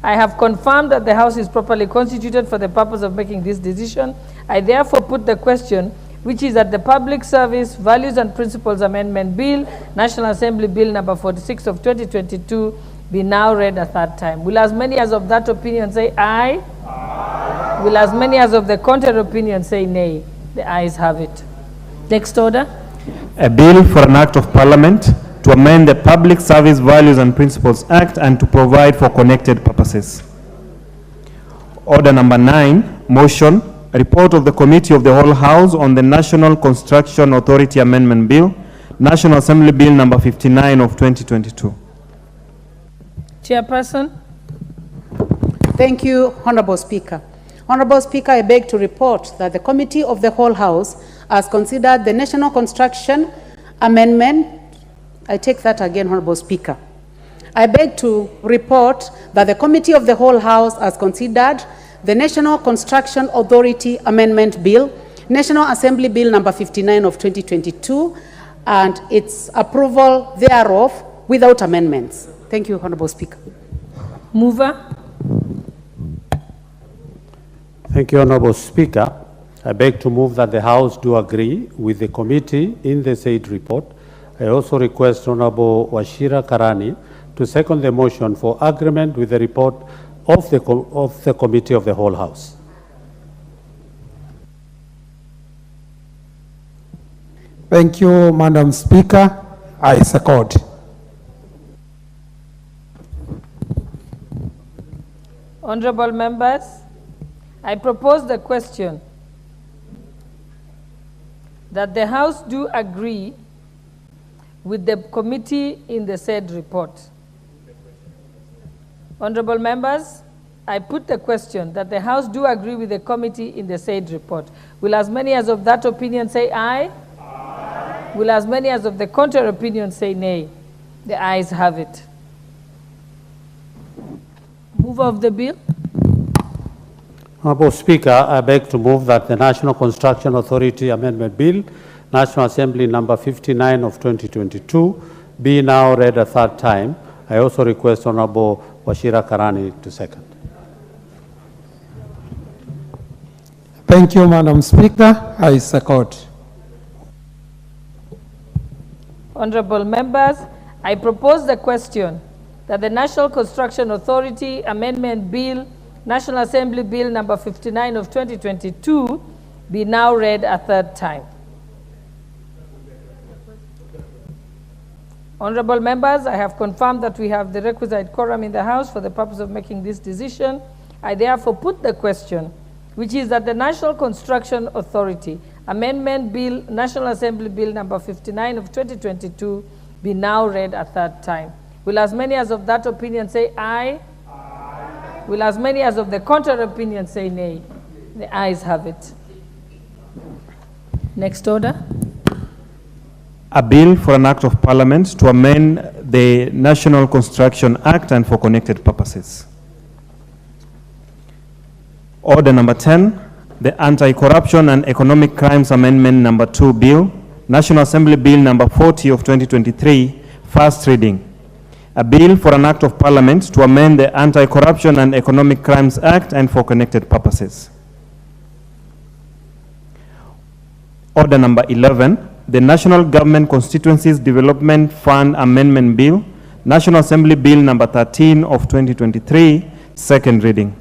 I have confirmed that the House is properly constituted for the purpose of making this decision. I therefore put the question, which is that the Public Service Values and Principles Amendment Bill, National Assembly Bill number 46 of 2022, be now read a third time. Will as many as of that opinion say aye? Aye. Will as many as of the contrary opinion say nay? The ayes have it. Next order. A bill for an act of Parliament to amend the Public Service Values and Principles Act and to provide for connected purposes. Order number 9, motion, report of the Committee of the Whole House on the National Construction Authority Amendment Bill, National Assembly Bill number 59 of 2022. Chairperson. Thank you, Honorable Speaker. Honorable Speaker, I beg to report that the Committee of the Whole House has considered the National Construction Amendment. I take that again, Honorable Speaker. I beg to report that the Committee of the Whole House has considered the National Construction Authority Amendment Bill, National Assembly Bill number 59 of 2022, and its approval thereof without amendments. Thank you, Honorable Speaker. Mover. Thank you, Honorable Speaker. I beg to move that the House do agree with the committee in the said report. I also request Honorable Wachira Karani to second the motion for agreement with the report of the Committee of the Whole House. Thank you, Madam Speaker. I second. Honorable members, I propose the question that the House do agree with the committee in the said report. Honorable members, I put the question that the House do agree with the committee in the said report. Will as many as of that opinion say aye? Aye. Will as many as of the contrary opinion say nay? The ayes have it. Mover of the bill. Honorable Speaker, I beg to move that the National Construction Authority Amendment Bill, National Assembly number 59 of 2022, be now read a third time. I also request Honorable Wachira Karani to second. Thank you, Madam Speaker. I second. Honorable members, I propose the question that the National Construction Authority Amendment Bill, National Assembly Bill number 59 of 2022, be now read a third time. Honorable members, I have confirmed that we have the requisite quorum in the House for the purpose of making this decision. I therefore put the question, which is that the National Construction Authority Amendment Bill, National Assembly Bill number 59 of 2022, be now read a third time. Will as many as of that opinion say aye? Aye. Will as many as of the contrary opinion say nay? The ayes have it. Next order. A bill for an act of parliament to amend the National Construction Act and for connected purposes. Order number 10, the Anti-Corruption and Economic Crimes Amendment number 2 bill, National Assembly Bill number 40 of 2023, first reading. A bill for an act of parliament to amend the Anti-Corruption and Economic Crimes Act and for connected purposes. Order number 11, the National Government Constituencies Development Fund Amendment Bill, National Assembly Bill number 13 of 2023, second reading.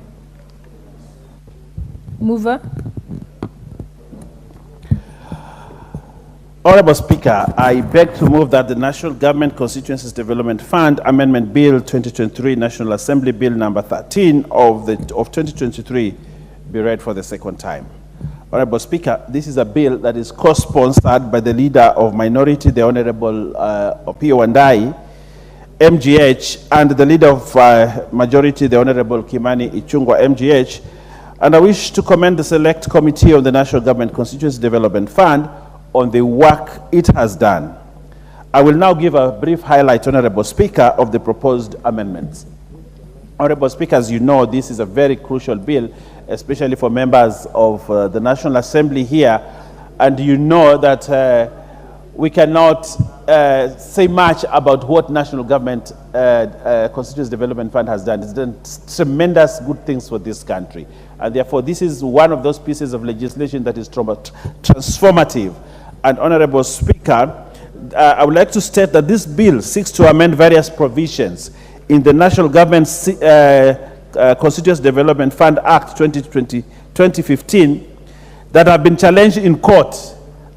Mover. Honorable Speaker, I beg to move that the National Government Constituencies Development Fund Amendment Bill 2023, National Assembly Bill number 13 of 2023 be read for the second time. Honorable Speaker, this is a bill that is co-sponsored by the Leader of Minority, the Honorable Opio Wandai, MGH, and the Leader of Majority, the Honorable Kimani Ichung'wah, MGH. And I wish to commend the Select Committee of the National Government Constituency Development Fund on the work it has done. I will now give a brief highlight, Honorable Speaker, of the proposed amendments. Honorable Speaker, as you know, this is a very crucial bill, especially for members of the National Assembly here. And you know that we cannot say much about what National Government Constituency Development Fund has done. It's done tremendous good things for this country. And therefore, this is one of those pieces of legislation that is transformative. And Honorable Speaker, I would like to state that this bill seeks to amend various provisions in the National Government Constituency Development Fund Act 2015 that have been challenged in court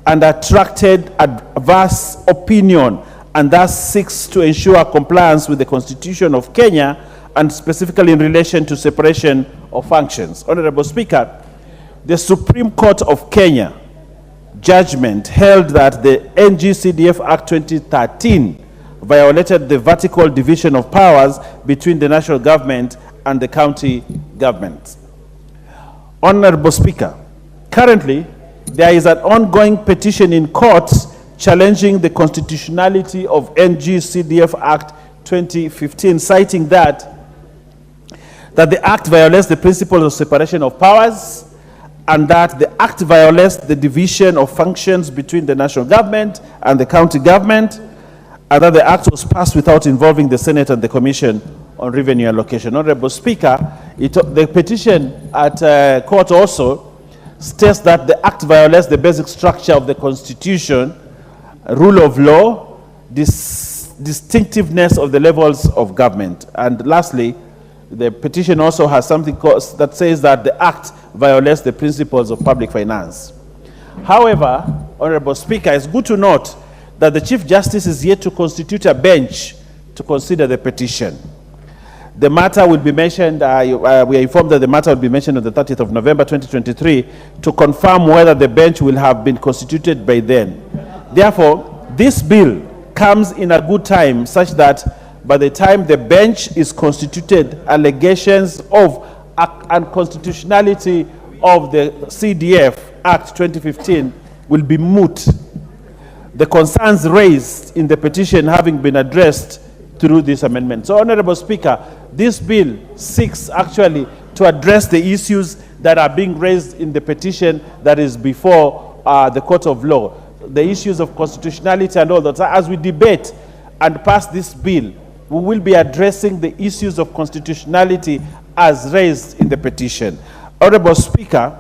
and attracted adverse opinion, and thus seeks to ensure compliance with the Constitution of Kenya, and specifically in relation to separation of functions. Honorable Speaker, the Supreme Court of Kenya judgment held that the NG-CDF Act 2013 violated the vertical division of powers between the national government and the county government. Honorable Speaker, currently there is an ongoing petition in courts challenging the constitutionality of NG-CDF Act 2015, citing that the act violates the principle of separation of powers, and that the act violates the division of functions between the national government and the county government, and that the act was passed without involving the Senate and the Commission on Revenue Allocation. Honorable Speaker, the petition at court also states that the act violates the basic structure of the Constitution, rule of law, distinctiveness of the levels of government. And lastly, the petition also has something that says that the act violates the principles of public finance. However, Honorable Speaker, it's good to note that the Chief Justice is yet to constitute a bench to consider the petition. The matter will be mentioned, we are informed that the matter will be mentioned on the 30th of November 2023 to confirm whether the bench will have been constituted by then. Therefore, this bill comes in a good time, such that by the time the bench is constituted, allegations of unconstitutionality of the CDF Act 2015 will be moot. The concerns raised in the petition having been addressed through this amendment. So, Honorable Speaker, this bill seeks actually to address the issues that are being raised in the petition that is before the court of law, the issues of constitutionality and all that. So as we debate and pass this bill, we will be addressing the issues of constitutionality as raised in the petition. Honorable Speaker,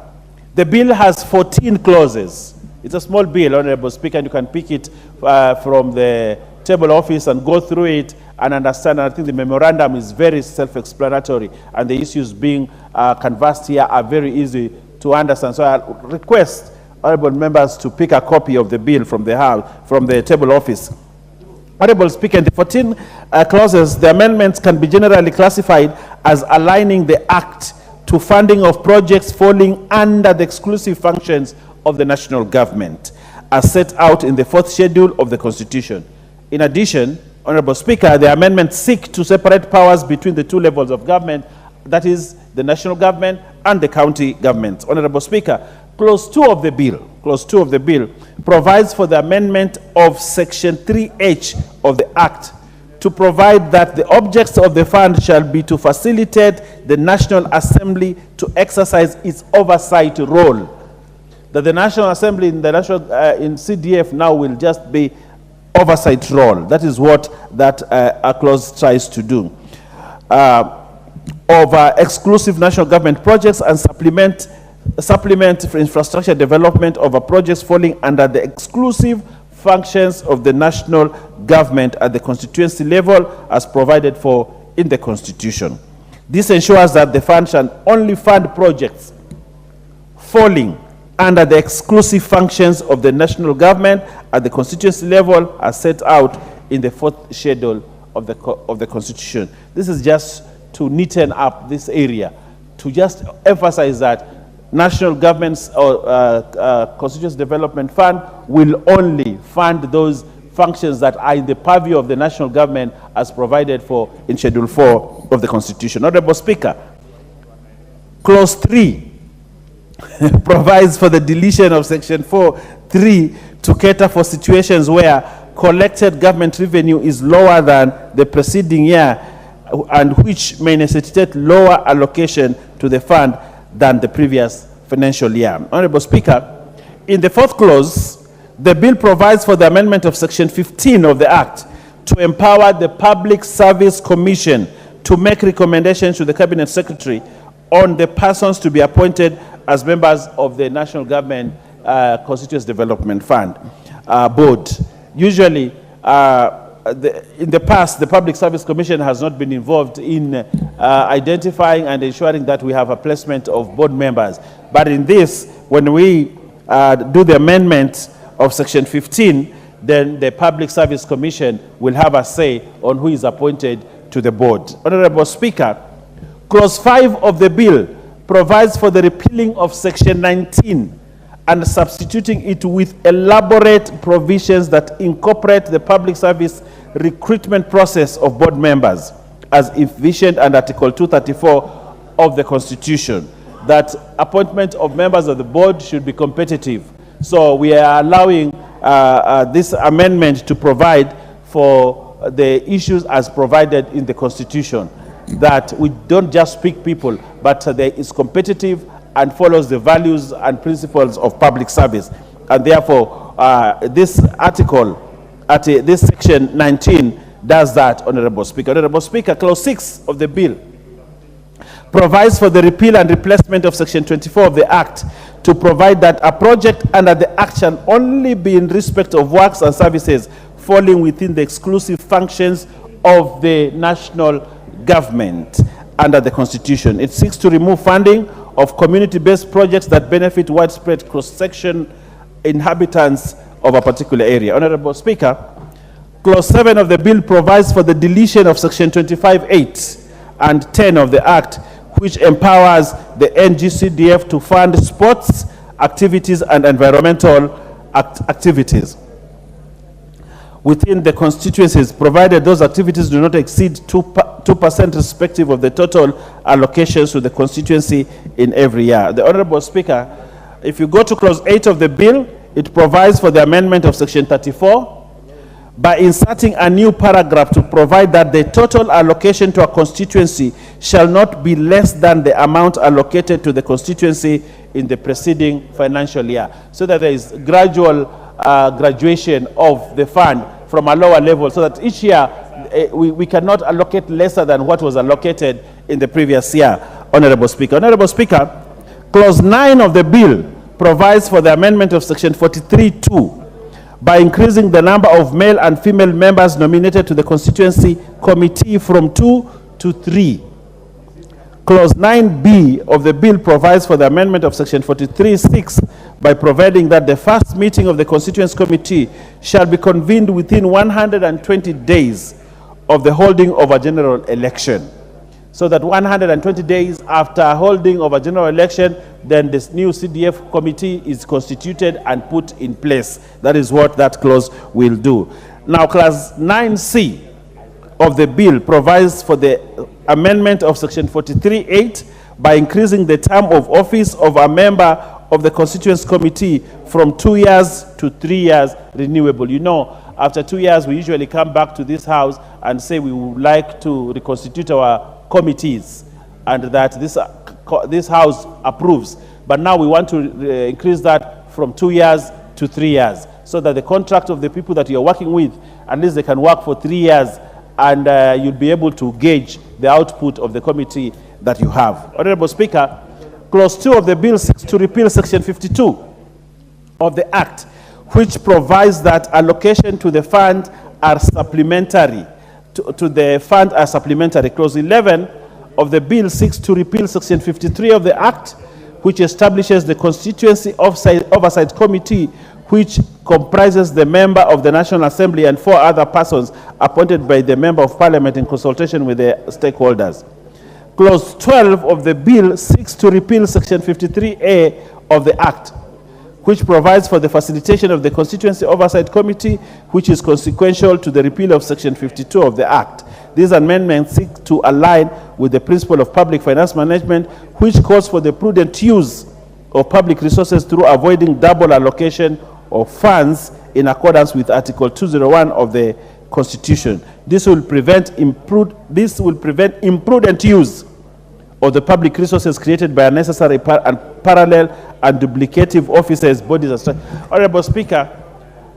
the bill has 14 clauses. It's a small bill, Honorable Speaker, and you can pick it from the table office and go through it and understand. And I think the memorandum is very self-explanatory, and the issues being canvassed here are very easy to understand. So I request honorable members to pick a copy of the bill from the house, from the table office. Honorable Speaker, in the 14 clauses, the amendments can be generally classified as aligning the Act to funding of projects falling under the exclusive functions of the national government, as set out in the 4th schedule of the Constitution. In addition, Honorable Speaker, the amendments seek to separate powers between the two levels of government, that is, the national government and the county government. Honorable Speaker, Clause 2 of the bill provides for the amendment of Section 3H of the Act to provide that the objects of the fund shall be to facilitate the National Assembly to exercise its oversight role. That the National Assembly in CDF now will just be oversight role. That is what that clause tries to do. Of exclusive national government projects and supplement for infrastructure development of projects falling under the exclusive functions of the national government at the constituency level as provided for in the Constitution. This ensures that the fund shall only fund projects falling under the exclusive functions of the national government at the constituency level as set out in the 4th schedule of the Constitution. This is just to neaten up this area, to just emphasize that national government's Constituency Development Fund will only fund those functions that are in the purview of the national government as provided for in Schedule 4 of the Constitution. Honorable Speaker, Clause 3 provides for the deletion of Section 4(3) to cater for situations where collected government revenue is lower than the preceding year and which may necessitate lower allocation to the fund than the previous financial year. Honorable Speaker, in the 4th clause, the bill provides for the amendment of Section 15 of the Act to empower the Public Service Commission to make recommendations to the Cabinet Secretary on the persons to be appointed as members of the National Government Constituency Development Fund Board. Usually, in the past, the Public Service Commission has not been involved in identifying and ensuring that we have a placement of board members. But in this, when we do the amendment of Section 15, then the Public Service Commission will have a say on who is appointed to the board. Honorable Speaker, Clause 5 of the bill provides for the repealing of Section 19 and substituting it with elaborate provisions that incorporate the public service recruitment process of board members as envisioned under Article 234 of the Constitution, that appointment of members of the board should be competitive. So we are allowing this amendment to provide for the issues as provided in the Constitution, that we don't just pick people, but there is competitive and follows the values and principles of public service. And therefore, this article, this Section 19, does that, Honorable Speaker. Honorable Speaker, Clause 6 of the bill provides for the repeal and replacement of Section 24 of the Act to provide that a project under the Act shall only be in respect of works and services falling within the exclusive functions of the national government under the Constitution. It seeks to remove funding of community-based projects that benefit widespread cross-section inhabitants of a particular area. Honorable Speaker, Clause 7 of the bill provides for the deletion of Section 25(8) and 10 of the Act, which empowers the NGCDF to fund sports activities and environmental activities. within the constituencies, provided those activities do not exceed 2% respective of the total allocations to the constituency in every year. The Honorable Speaker, if you go to clause 8 of the bill, it provides for the amendment of section 34 by inserting a new paragraph to provide that the total allocation to a constituency shall not be less than the amount allocated to the constituency in the preceding financial year, so that there is gradual graduation of the fund from a lower level, so that each year we cannot allocate lesser than what was allocated in the previous year. Honorable Speaker. Honorable Speaker, clause 9 of the bill provides for the amendment of section 43(2) by increasing the number of male and female members nominated to the constituency committee from 2 to 3. Clause 9B of the bill provides for the amendment of section 43(6) by providing that the first meeting of the constituency committee shall be convened within 120 days of the holding of a general election. So that 120 days after holding of a general election, then this new CDF committee is constituted and put in place. That is what that clause will do. Now, clause 9C of the bill provides for the amendment of section 43(8) by increasing the term of office of a member of the constituency committee from 2 years to 3 years renewable. You know, after 2 years, we usually come back to this house and say we would like to reconstitute our committees, and that this house approves. But now we want to increase that from 2 years to 3 years, so that the contract of the people that you're working with, at least they can work for 3 years, and you'll be able to gauge the output of the committee that you have. Honorable Speaker, clause 2 of the bill seeks to repeal section 52 of the Act, which provides that allocation to the fund are supplementary. Clause 11 of the bill seeks to repeal section 53 of the Act, which establishes the Constituency Oversight Committee, which comprises the member of the National Assembly and 4 other persons appointed by the Member of Parliament in consultation with the stakeholders. Clause 12 of the bill seeks to repeal section 53A of the Act, which provides for the facilitation of the Constituency Oversight Committee, which is consequential to the repeal of section 52 of the Act. These amendments seek to align with the principle of public finance management, which calls for the prudent use of public resources through avoiding double allocation of funds in accordance with Article 201 of the Constitution. This will prevent imprudent use of the public resources created by unnecessary parallel and duplicative offices, bodies, and structures. Honorable Speaker,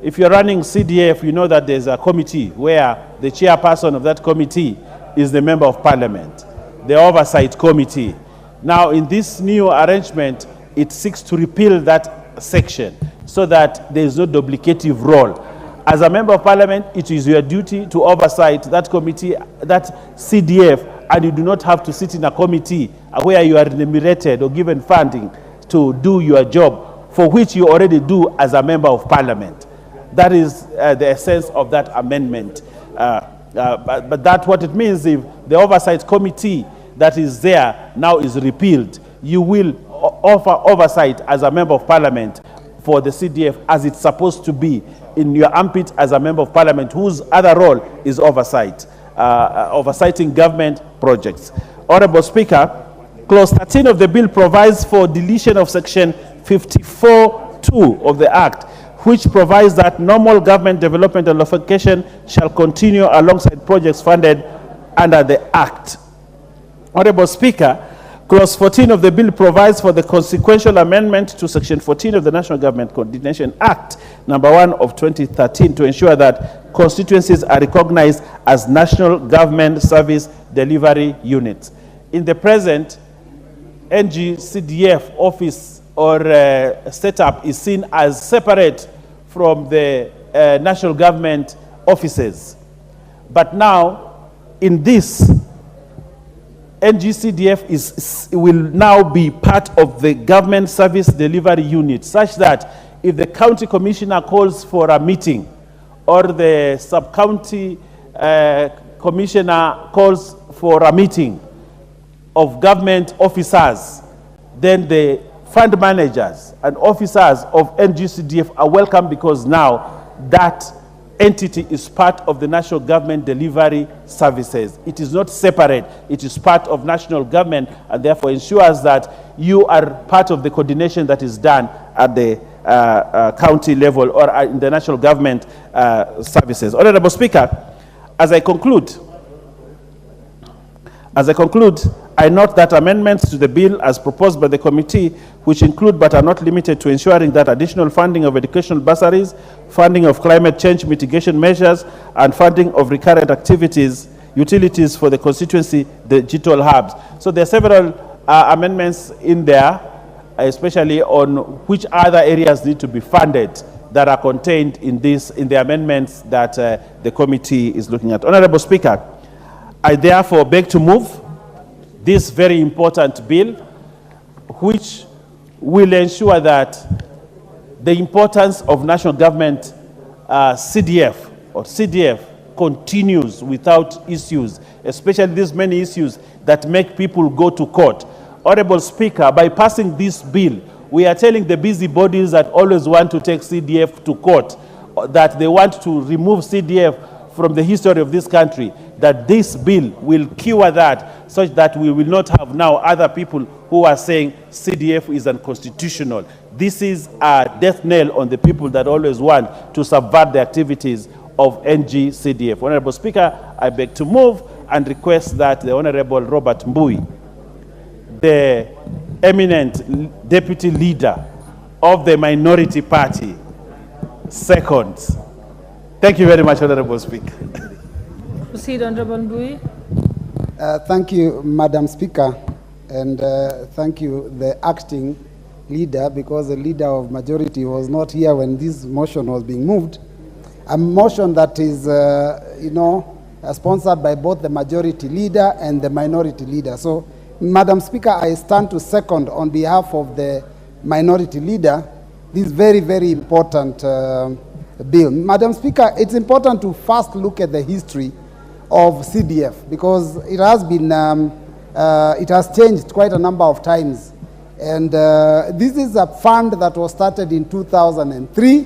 if you're running CDF, you know that there's a committee where the chairperson of that committee is the Member of Parliament, the Oversight Committee. Now, in this new arrangement, it seeks to repeal that section so that there is no duplicative role. As a Member of Parliament, it is your duty to oversight that committee, that CDF, and you do not have to sit in a committee where you are remunerated or given funding to do your job, for which you already do as a Member of Parliament. That is the essence of that amendment. But that's what it means. If the Oversight Committee that is there now is repealed, you will offer oversight as a Member of Parliament for the CDF as it's supposed to be in your armpit as a Member of Parliament, whose other role is oversight, oversighting government projects. Honorable Speaker, clause 13 of the bill provides for deletion of section 54(2) of the Act, which provides that normal government development and allocation shall continue alongside projects funded under the Act. Honorable Speaker, clause 14 of the bill provides for the consequential amendment to section 14 of the National Government Coordination Act, number 1 of 2013, to ensure that constituencies are recognized as national government service delivery units. In the present, NGCDF office or setup is seen as separate from the national government offices. But now, in this, NGCDF will now be part of the government service delivery unit, such that if the county commissioner calls for a meeting or the sub-county commissioner calls for a meeting of government officers, then the fund managers and officers of NGCDF are welcome, because now that entity is part of the national government delivery services. It is not separate. It is part of national government, and therefore ensures that you are part of the coordination that is done at the county level or in the national government services. Honorable Speaker, as I conclude, I note that amendments to the bill as proposed by the committee, which include but are not limited to ensuring that additional funding of educational bursaries, funding of climate change mitigation measures, and funding of recurrent activities, utilities for the constituency, the digital hubs. So there are several amendments in there, especially on which other areas need to be funded that are contained in the amendments that the committee is looking at. Honorable Speaker, I therefore beg to move this very important bill, which will ensure that the importance of national government CDF continues without issues, especially these many issues that make people go to court. Honorable Speaker, by passing this bill, we are telling the busybodies that always want to take CDF to court, that they want to remove CDF from the history of this country, that this bill will cure that, such that we will not have now other people who are saying CDF is unconstitutional. This is a death nail on the people that always want to subvert the activities of NG-CDF. Honorable Speaker, I beg to move and request that the Honorable Robert Mbui, the eminent deputy leader of the minority party, seconds. Thank you very much, Honorable Speaker. Proceed, Honorable Mbui. Thank you, Madam Speaker, and thank you, the acting leader, because the leader of majority was not here when this motion was being moved. A motion that is, sponsored by both the majority leader and the minority leader. So, Madam Speaker, I stand to second on behalf of the minority leader this very, very important bill. Madam Speaker, it's important to first look at the history of CDF, because it has been, it has changed quite a number of times. And this is a fund that was started in 2003.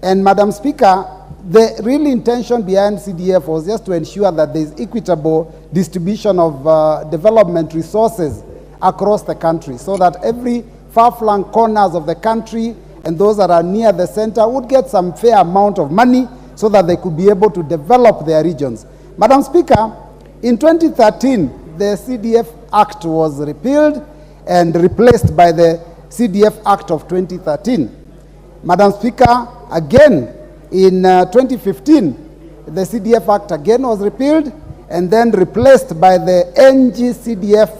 And Madam Speaker, the real intention behind CDF was just to ensure that there is equitable distribution of development resources across the country, so that every far-flung corners of the country and those that are near the center would get some fair amount of money so that they could be able to develop their regions. Madam Speaker, in 2013, the CDF Act was repealed and replaced by the CDF Act of 2013. Madam Speaker, again, in 2015, the CDF Act again was repealed and then replaced by the NG-CDF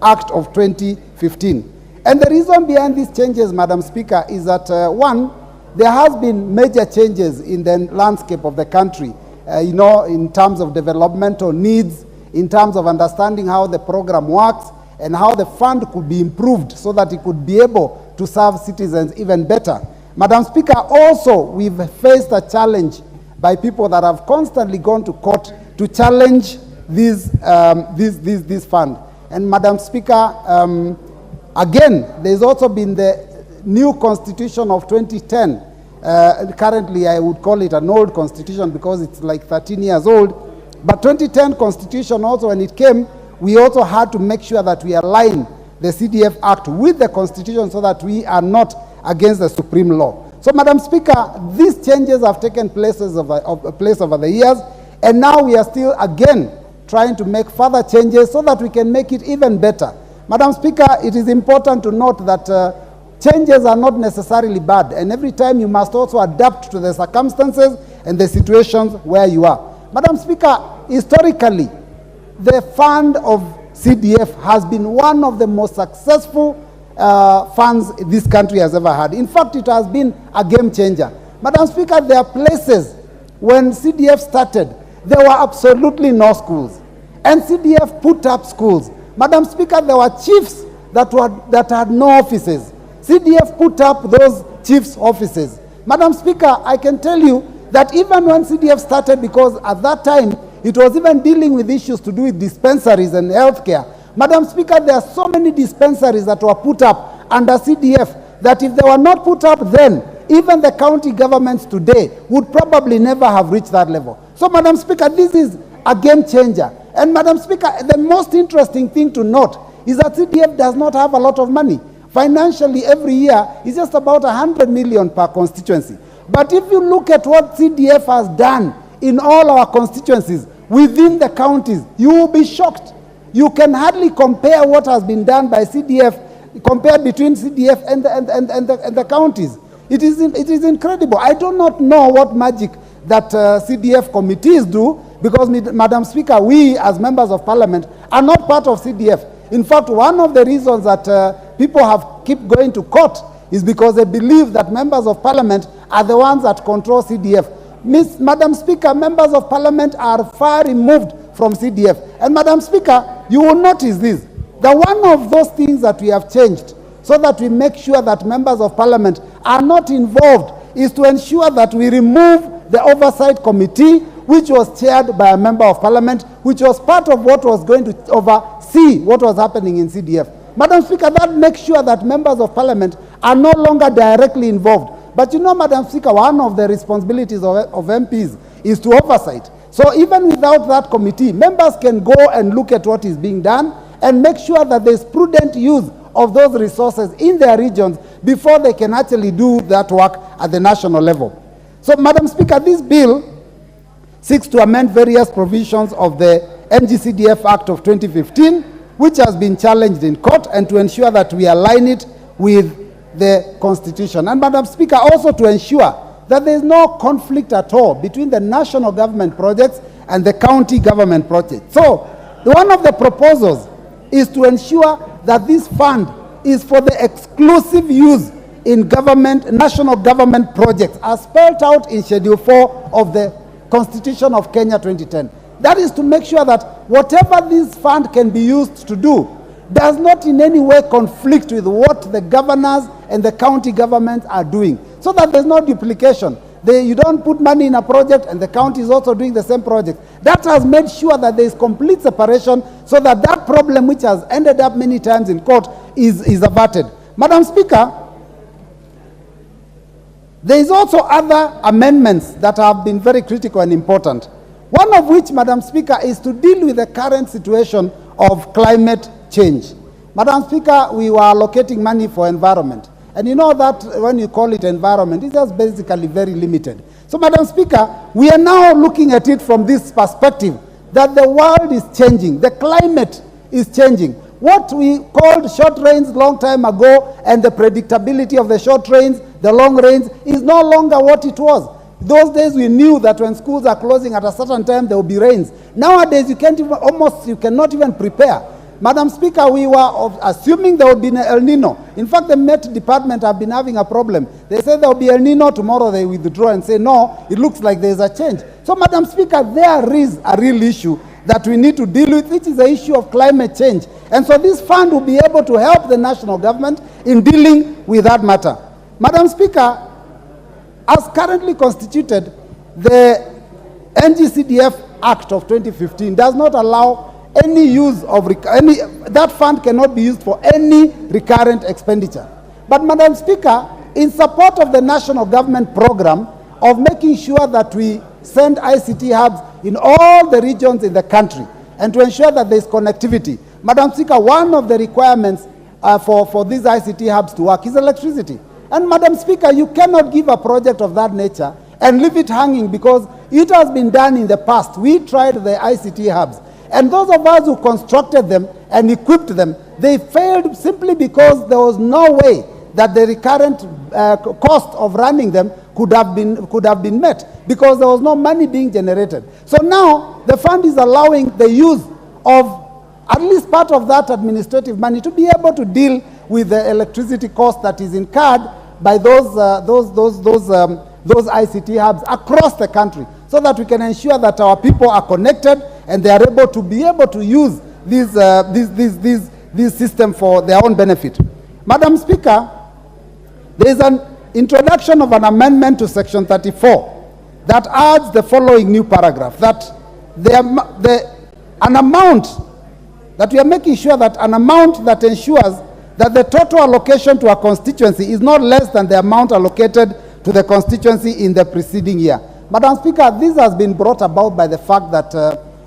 Act of 2015. And the reason behind these changes, Madam Speaker, is that, one, there has been major changes in the landscape of the country, in terms of developmental needs, in terms of understanding how the program works, and how the fund could be improved so that it could be able to serve citizens even better. Madam Speaker, also, we've faced a challenge by people that have constantly gone to court to challenge this fund. And Madam Speaker, again, there's also been the new constitution of 2010. Currently, I would call it an old constitution because it's like 13 years old. But 2010 constitution also, when it came, we also had to make sure that we align the CDF Act with the constitution so that we are not against the supreme law. So, Madam Speaker, these changes have taken place over the years, and now we are still again trying to make further changes so that we can make it even better. Madam Speaker, it is important to note that changes are not necessarily bad, and every time you must also adapt to the circumstances and the situations where you are. Madam Speaker, historically, the fund of CDF has been one of the most successful funds this country has ever had. In fact, it has been a game changer. Madam Speaker, there are places when CDF started, there were absolutely no schools, and CDF put up schools. Madam Speaker, there were chiefs that had no offices. CDF put up those chiefs' offices. Madam Speaker, I can tell you that even when CDF started, because at that time, it was even dealing with issues to do with dispensaries and healthcare. Madam Speaker, there are so many dispensaries that were put up under CDF that if they were not put up then, even the county governments today would probably never have reached that level. So, Madam Speaker, this is a game changer. And Madam Speaker, the most interesting thing to note is that CDF does not have a lot of money. Financially, every year is just about 100 million per constituency. But if you look at what CDF has done in all our constituencies within the counties, you will be shocked. You can hardly compare what has been done by CDF, compared between CDF and the counties. It is incredible. I do not know what magic that CDF committees do, because, Madam Speaker, we as members of parliament are not part of CDF. In fact, one of the reasons that people keep going to court is because they believe that members of parliament are the ones that control CDF. Madam Speaker, members of parliament are far removed from CDF. And Madam Speaker, you will notice this, that one of those things that we have changed so that we make sure that members of parliament are not involved is to ensure that we remove the oversight committee, which was chaired by a member of parliament, which was part of what was going to oversee what was happening in CDF. Madam Speaker, that makes sure that members of parliament are no longer directly involved. But you know, Madam Speaker, one of the responsibilities of MPs is to oversight. So even without that committee, members can go and look at what is being done and make sure that there is prudent use of those resources in their regions before they can actually do that work at the national level. So, Madam Speaker, this bill seeks to amend various provisions of the NGCDF Act of 2015, which has been challenged in court, and to ensure that we align it with the Constitution. And, Madam Speaker, also to ensure that there is no conflict at all between the national government projects and the county government projects. So, one of the proposals is to ensure that this fund is for the exclusive use in national government projects, as spelled out in Schedule 4 of the Constitution of Kenya 2010. That is to make sure that whatever this fund can be used to do does not in any way conflict with what the governors and the county governments are doing, so that there's no duplication. You don't put money in a project and the county is also doing the same project. That has made sure that there is complete separation, so that that problem, which has ended up many times in court, is averted. Madam Speaker, there is also other amendments that have been very critical and important. One of which, Madam Speaker, is to deal with the current situation of climate change. Madam Speaker, we were allocating money for environment. And you know that when you call it environment, it's just basically very limited. So, Madam Speaker, we are now looking at it from this perspective, that the world is changing, the climate is changing. What we called short rains long time ago, and the predictability of the short rains, the long rains, is no longer what it was. Those days we knew that when schools are closing at a certain time, there will be rains. Nowadays, you cannot even prepare. Madam Speaker, we were assuming there would be an El Nino. In fact, the Met Department have been having a problem. They say there will be El Nino, tomorrow they withdraw and say, no, it looks like there's a change. So, Madam Speaker, there is a real issue that we need to deal with, which is the issue of climate change. And so this fund will be able to help the national government in dealing with that matter. Madam Speaker, as currently constituted, the NGCDF Act of 2015 does not allow any use of, that fund cannot be used for any recurrent expenditure. But Madam Speaker, in support of the national government program of making sure that we send ICT hubs in all the regions in the country, and to ensure that there is connectivity, Madam Speaker, one of the requirements for these ICT hubs to work is electricity. And Madam Speaker, you cannot give a project of that nature and leave it hanging, because it has been done in the past. We tried the ICT hubs, and those of us who constructed them and equipped them, they failed simply because there was no way that the recurrent cost of running them could have been met, because there was no money being generated. So now the fund is allowing the use of at least part of that administrative money to be able to deal with the electricity cost that is incurred by those ICT hubs across the country, so that we can ensure that our people are connected and they are able to use this system for their own benefit. Madam Speaker, there is an introduction of an amendment to Section 34 that adds the following new paragraph, that an amount that we are making sure that an amount that ensures that the total allocation to a constituency is not less than the amount allocated to the constituency in the preceding year. Madam Speaker, this has been brought about by the fact that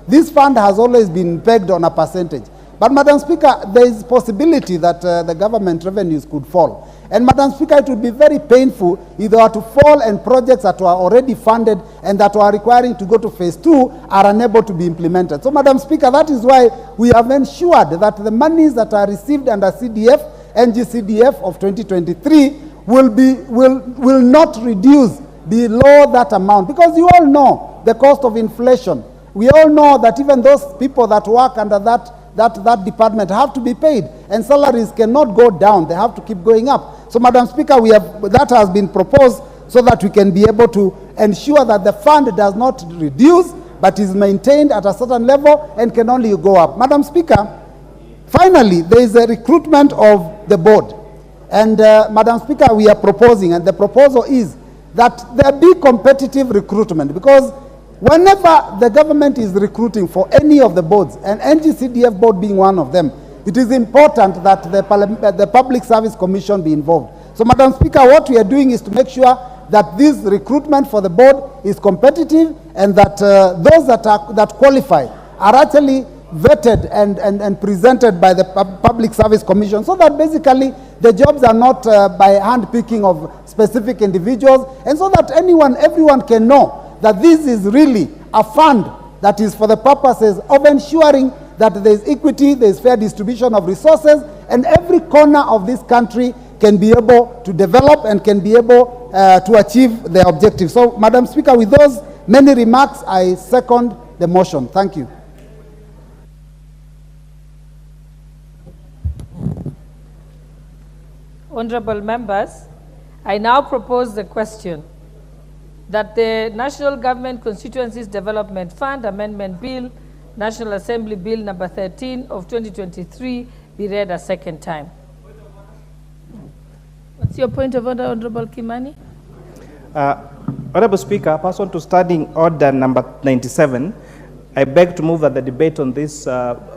this fund has always been pegged on a percentage. But Madam Speaker, there is possibility that the government revenues could fall. And Madam Speaker, it would be very painful if they were to fall and projects that were already funded and that were requiring to go to phase 2 are unable to be implemented. So Madam Speaker, that is why we have ensured that the monies that are received under CDF, NGCDF of 2023 will not reduce below that amount. Because you all know the cost of inflation. We all know that even those people that work under that department have to be paid, and salaries cannot go down, they have to keep going up. So Madam Speaker, that has been proposed so that we can be able to ensure that the fund does not reduce but is maintained at a certain level and can only go up. Madam Speaker, finally, there is a recruitment of the board. And Madam Speaker, we are proposing, and the proposal is that there be competitive recruitment, because whenever the government is recruiting for any of the boards, and NGCDF board being one of them, it is important that the Public Service Commission be involved. So, Madam Speaker, what we are doing is to make sure that this recruitment for the board is competitive, and that those that qualify are actually vetted and presented by the Public Service Commission, so that basically the jobs are not by hand-picking of specific individuals, and so that everyone can know that this is really a fund that is for the purposes of ensuring that there is equity, there is fair distribution of resources, and every corner of this country can be able to develop and can be able to achieve their objectives. So, Madam Speaker, with those many remarks, I second the motion. Thank you. Honorable members, I now propose the question that the National Government Constituencies Development Fund Amendment Bill, National Assembly Bill number 13 of 2023 be read a second time. What's your point of order, Honorable Kimani? Honorable Speaker, pursuant to Standing Order number 97, I beg to move that the debate on this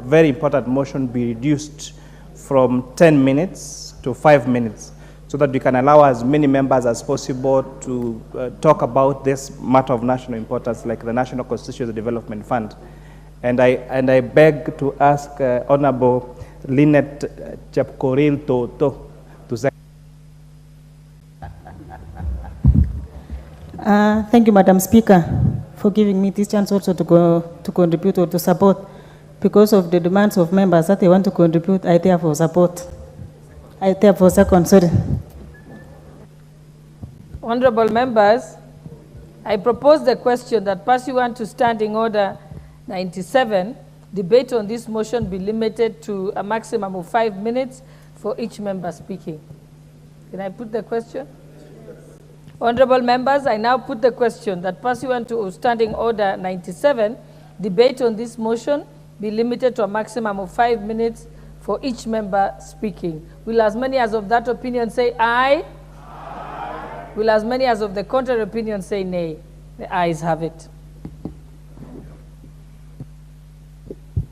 very important motion be reduced from 10 minutes to 5 minutes, so that we can allow as many members as possible to talk about this matter of national importance, like the National Constituency Development Fund. And I beg to ask Honorable Lynette Chepkoril to say. Thank you, Madam Speaker, for giving me this chance also to contribute or to support. Because of the demands of members that they want to contribute, I therefore support. I therefore second, sorry. Honorable members, I propose the question that pursuant to Standing Order 97, debate on this motion be limited to a maximum of 5 minutes for each member speaking. Can I put the question? Honorable members, I now put the question that pursuant to Standing Order 97, debate on this motion be limited to a maximum of 5 minutes for each member speaking. Will as many as of that opinion say aye? Aye. Will as many as of the contrary opinion say nay? The ayes have it.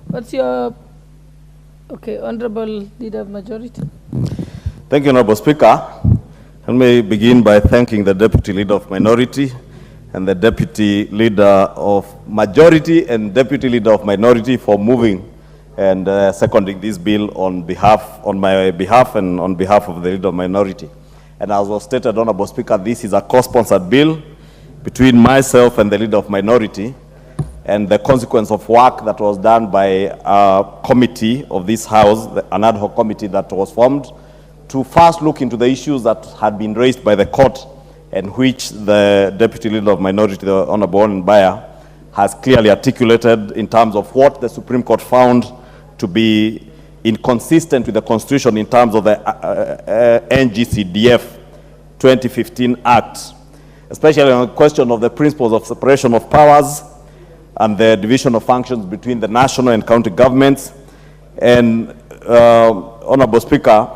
What's your, okay, Honorable Leader of Majority. Thank you, Honorable Speaker. Let me begin by thanking the Deputy Leader of Minority and the Deputy Leader of Majority and Deputy Leader of Minority for moving and seconding this bill on my behalf and on behalf of the Leader of Minority. And as was stated, Honorable Speaker, this is a co-sponsored bill between myself and the Leader of Minority, and the consequence of work that was done by a committee of this House, an ad hoc committee that was formed, to first look into the issues that had been raised by the court, and which the Deputy Leader of Minority, the Honorable Owen Baya, has clearly articulated in terms of what the Supreme Court found to be inconsistent with the Constitution in terms of the NGCDF 2015 Act, especially on the question of the principles of separation of powers and the division of functions between the national and county governments. And Honorable Speaker,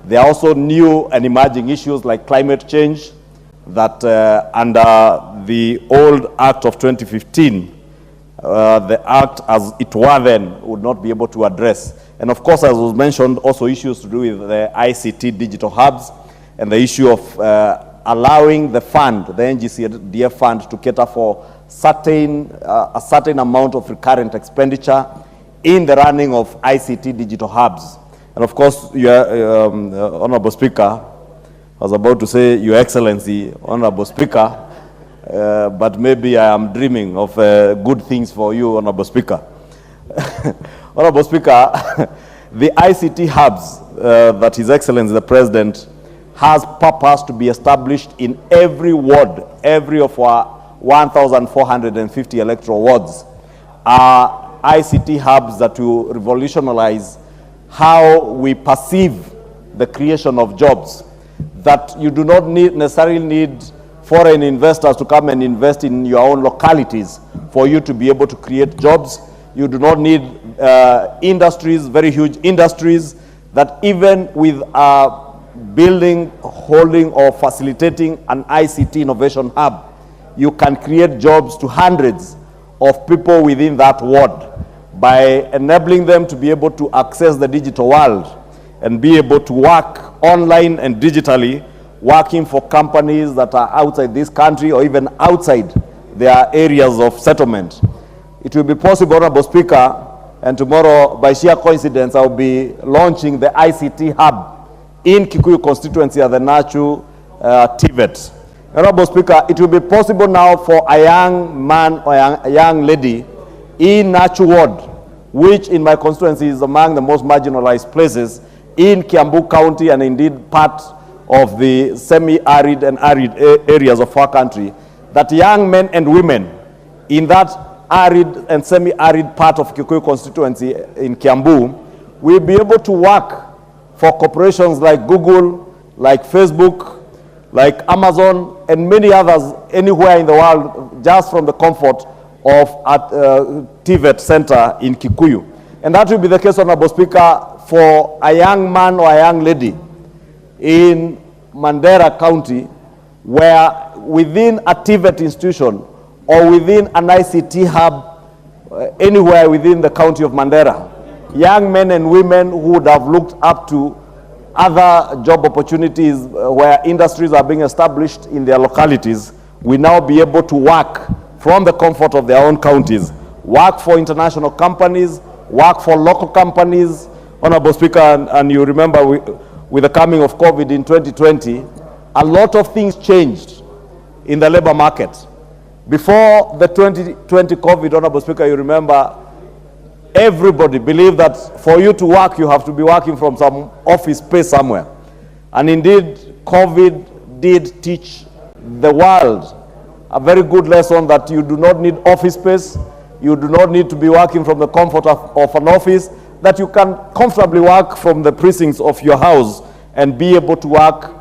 there are also new and emerging issues like climate change that under the old Act of 2015, the Act as it were then would not be able to address. And of course, as was mentioned, also issues to do with the ICT digital hubs and the issue of allowing the fund, the NGCDF fund, to cater for a certain amount of recurrent expenditure in the running of ICT digital hubs. And of course, Honorable Speaker, I was about to say Your Excellency, Honorable Speaker, but maybe I am dreaming of good things for you, Honorable Speaker. Honorable Speaker, the ICT hubs that His Excellency the President has purpose to be established in every ward, every of our 1,450 electoral wards, are ICT hubs that will revolutionize how we perceive the creation of jobs, that you do not necessarily need foreign investors to come and invest in your own localities for you to be able to create jobs. You do not need industries, very huge industries, that even with building, holding, or facilitating an ICT innovation hub, you can create jobs to hundreds of people within that ward by enabling them to be able to access the digital world and be able to work online and digitally, working for companies that are outside this country or even outside their areas of settlement. It will be possible, Honorable Speaker, and tomorrow, by sheer coincidence, I'll be launching the ICT hub in Kikuyu constituency at the Nachu TVET. Honorable Speaker, it will be possible now for a young man or a young lady in Nachu ward, which in my constituency is among the most marginalized places in Kiambu County and indeed part of the semi-arid and arid areas of our country, that young men and women in that arid and semi-arid part of Kikuyu constituency in Kiambu will be able to work for corporations like Google, like Facebook, like Amazon, and many others anywhere in the world, just from the comfort of a TVET center in Kikuyu. And that will be the case, Honorable Speaker, for a young man or a young lady in Mandera County, where within a TVET institution or within an ICT hub anywhere within the county of Mandera, young men and women who would have looked up to other job opportunities where industries are being established in their localities will now be able to work from the comfort of their own counties, work for international companies, work for local companies. Honorable Speaker, and you remember with the coming of COVID in 2020, a lot of things changed in the labor market. Before the 2020 COVID, Honorable Speaker, you remember, everybody believed that for you to work, you have to be working from some office space somewhere. And indeed, COVID did teach the world a very good lesson that you do not need office space, you do not need to be working from the comfort of an office, that you can comfortably work from the precincts of your house and be able to work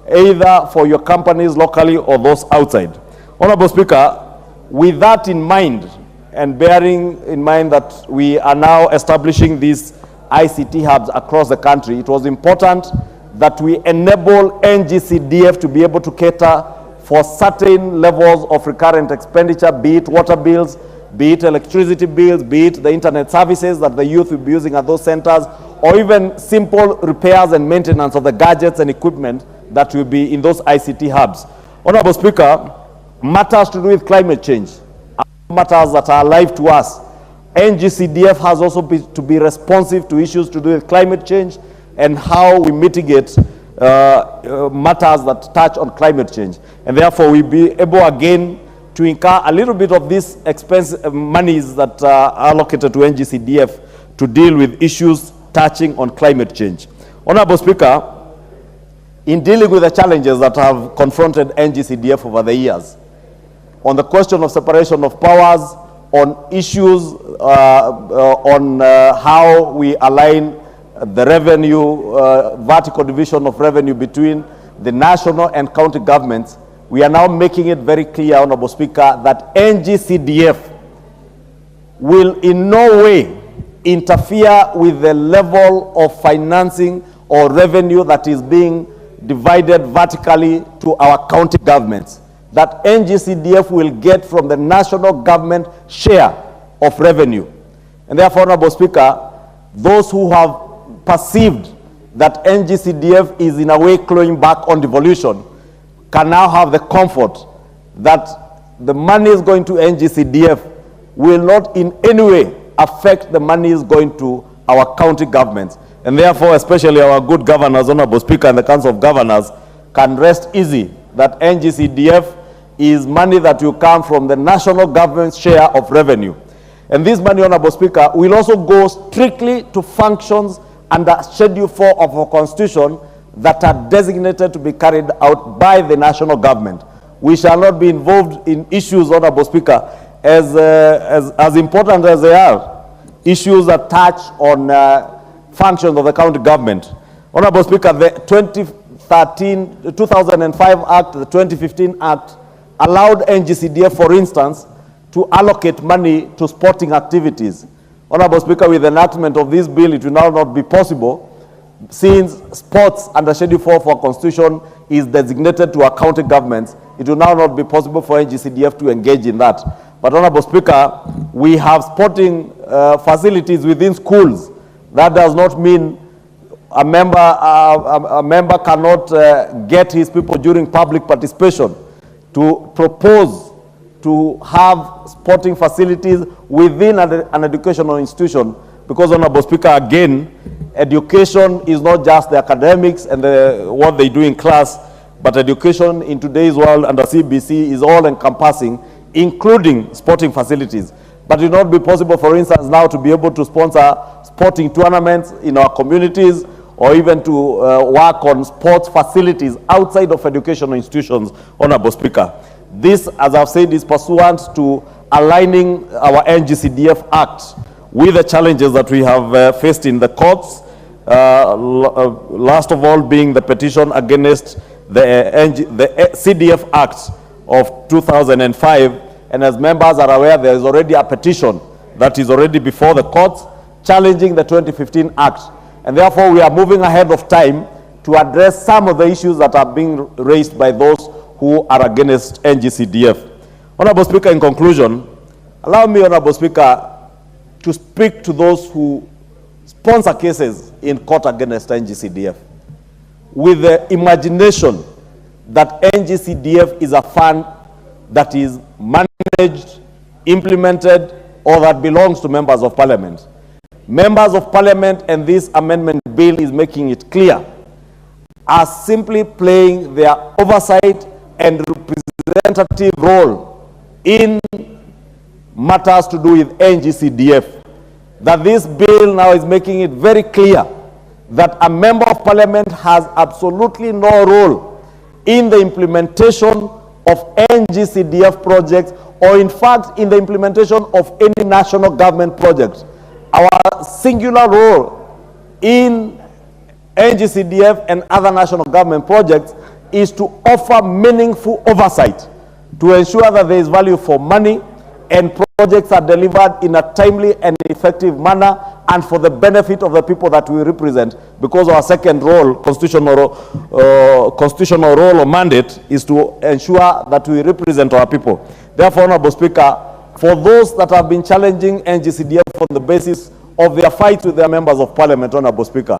either for your companies locally or those outside. Honorable Speaker, with that in mind, and bearing in mind that we are now establishing these ICT hubs across the country, it was important that we enable NGCDF to be able to cater for certain levels of recurrent expenditure, be it water bills, be it electricity bills, be it the internet services that the youth will be using at those centers, or even simple repairs and maintenance of the gadgets and equipment that will be in those ICT hubs. Honorable Speaker, matters to do with climate change, matters that are alive to us. NGCDF has also to be responsive to issues to do with climate change and how we mitigate matters that touch on climate change. And therefore, we'll be able again to incur a little bit of these monies that are allocated to NGCDF to deal with issues touching on climate change. Honorable Speaker, in dealing with the challenges that have confronted NGCDF over the years, on the question of separation of powers, on issues on how we align the revenue, vertical division of revenue between the national and county governments, we are now making it very clear, Honorable Speaker, that NGCDF will in no way interfere with the level of financing or revenue that is being divided vertically to our county governments, that NGCDF will get from the national government share of revenue. And therefore, Honorable Speaker, those who have perceived that NGCDF is in a way clawing back on devolution, can now have the comfort that the money is going to NGCDF will not in any way affect the money is going to our county governments. And therefore, especially our good governors, Honorable Speaker, and the Council of Governors can rest easy that NGCDF is money that will come from the national government's share of revenue. And this money, Honorable Speaker, will also go strictly to functions under Schedule 4 of our Constitution that are designated to be carried out by the national government. We shall not be involved in issues, Honorable Speaker, as important as they are, issues that touch on functions of the county government. Honorable Speaker, the 2005 Act, the 2015 Act, allowed NGCDF, for instance, to allocate money to sporting activities. Honorable Speaker, with the enactment of this bill, it will now not be possible, since sports under Schedule 4 of our Constitution is designated to our county governments. It will now not be possible for NGCDF to engage in that. But, Honorable Speaker, we have sporting facilities within schools. That does not mean a member cannot get his people during public participation to propose to have sporting facilities within an educational institution, because, Honorable Speaker, again, education is not just the academics and what they do in class, but education in today's world under CBC is all encompassing, including sporting facilities. But it will not be possible, for instance, now to be able to sponsor sporting tournaments in our communities, or even to work on sports facilities outside of educational institutions, Honorable Speaker. This, as I've said, is pursuant to aligning our NGCDF Act with the challenges that we have faced in the courts, last of all being the petition against the CDF Act of 2005. And as members are aware, there is already a petition that is already before the courts challenging the 2015 Act. And therefore, we are moving ahead of time to address some of the issues that are being raised by those who are against NGCDF. Honorable Speaker, in conclusion, allow me, Honorable Speaker, to speak to those who sponsor cases in court against NGCDF with the imagination that NGCDF is a fund that is managed, implemented, or that belongs to members of parliament. Members of parliament, and this amendment bill is making it clear, are simply playing their oversight and representative role in matters to do with NGCDF. That this bill now is making it very clear that a member of parliament has absolutely no role in the implementation of NGCDF projects, or in fact in the implementation of any national government project. Our singular role in NGCDF and other national government projects is to offer meaningful oversight to ensure that there is value for money and projects are delivered in a timely and effective manner and for the benefit of the people that we represent, because our second role, constitutional role or mandate, is to ensure that we represent our people. Therefore, Honorable Speaker, for those that have been challenging NGCDF on the basis of their fights with their members of parliament, Honorable Speaker,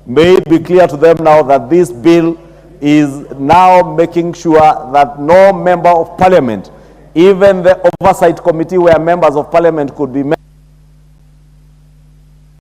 may it be clear to them now that this bill is now making sure that no member of parliament, even the oversight committee where members of parliament could be members,